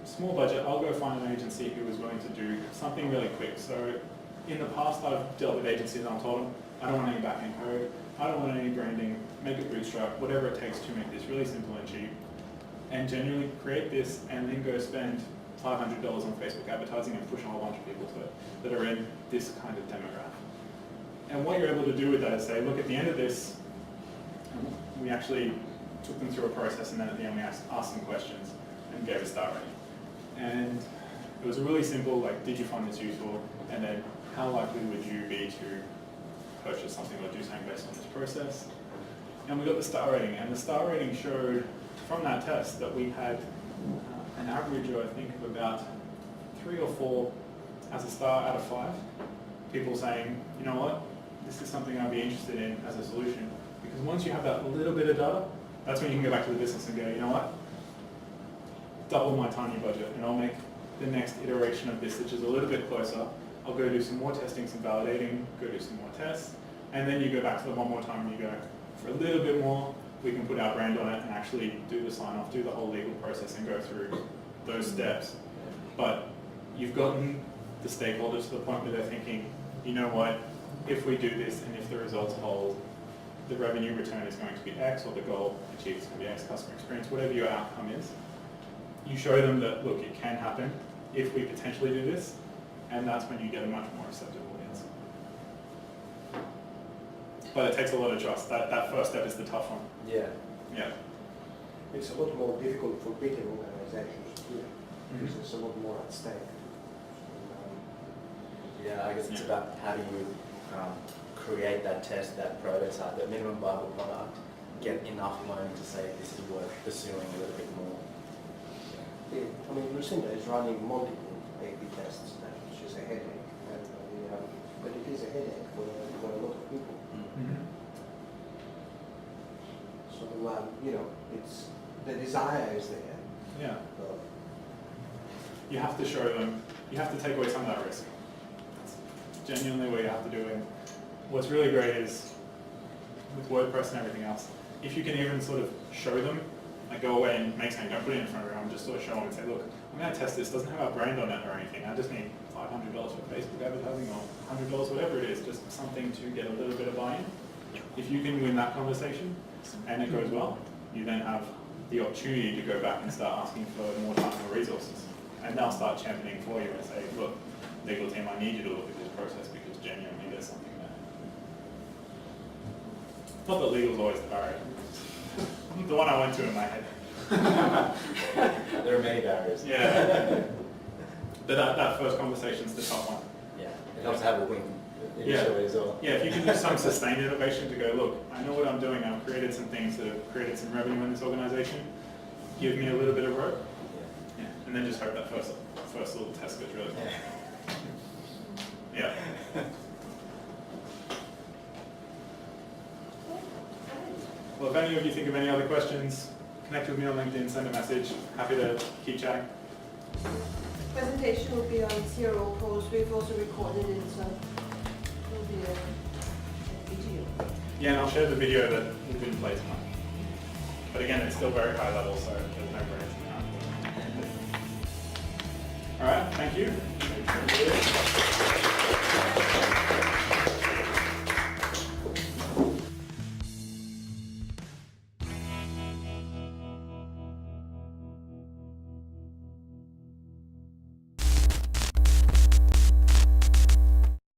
Small budget, I'll go find an agency who is willing to do something really quick. So in the past, I've dealt with agencies and I'm told them, I don't want any back-end code, I don't want any branding, make it bootstrap, whatever it takes to make this really simple and cheap. And genuinely create this and then go spend $500 on Facebook advertising and push a whole bunch of people to it that are in this kind of demographic. And what you're able to do with that is say, look, at the end of this, we actually took them through a process, and then at the end we asked some questions and gave a star rating. And it was really simple, like, did you find this useful? And then how likely would you be to purchase something or do something based on this process? And we got the star rating, and the star rating showed from that test that we had an average of, I think, of about 3 or 4 as a star out of 5. People saying, you know what, this is something I'd be interested in as a solution. Because once you have that little bit of data, that's when you can go back to the business and go, you know what, double my tiny budget and I'll make the next iteration of this, which is a little bit closer. I'll go do some more testing, some validating, go do some more tests, and then you go back to them one more time and you go, for a little bit more, we can put our brand on it and actually do the sign-off, do the whole legal process and go through those steps. But you've gotten the stakeholders to the point where they're thinking, you know what, if we do this and if the results hold, the revenue return is going to be X, or the goal achieved is going to be X customer experience, whatever your outcome is. You show them that, look, it can happen if we potentially do this, and that's when you get a much more receptive audience. But it takes a lot of trust. That first step is the tough one. Yeah. Yeah. It's a lot more difficult for bigger organizations to do it, because there's a lot more at stake. Yeah, I guess it's about how do you create that test, that prototype, that minimum viable product, get enough money to say this is worth pursuing a little bit more. Yeah, I mean, Lucinda is running multiple A/B tests now, which is a headache, but it is a headache for a lot of people. Mm-hmm. So, you know, it's, the desire is there. Yeah. But You have to show them, you have to take away some of that risk. That's genuinely what you have to do. And what's really great is, with WordPress and everything else, if you can even sort of show them, like go away and make something, don't put it in front of everyone, just sort of show them and say, look, I'm going to test this, doesn't have our brand on it or anything, I just need $500 for Facebook advertising or $100, whatever it is, just something to get a little bit of buy-in. If you can win that conversation and it goes well, you then have the opportunity to go back and start asking for more time and resources. And they'll start championing for you and say, look, legal team, I need you to look at this process because genuinely there's something there. Not that legal's always the barrier. The one I went to in my head. There are many barriers. Yeah. But that first conversation's the top one. Yeah, it helps to have a win initially as well. Yeah, if you can do some sustained innovation to go, look, I know what I'm doing, I've created some things that have created some revenue in this organization, give me a little bit of rope, yeah, and then just hope that first little test goes really well. Yeah. Well, if any of you think of any other questions, connect with me on LinkedIn, send a message. Happy to keep chatting. Presentation will be on CRO PROS. We've also recorded it, so it will be a video. Yeah, and I'll share the video that we didn't play tonight. But again, it's still very high level, so there's no brains in that. All right, thank you.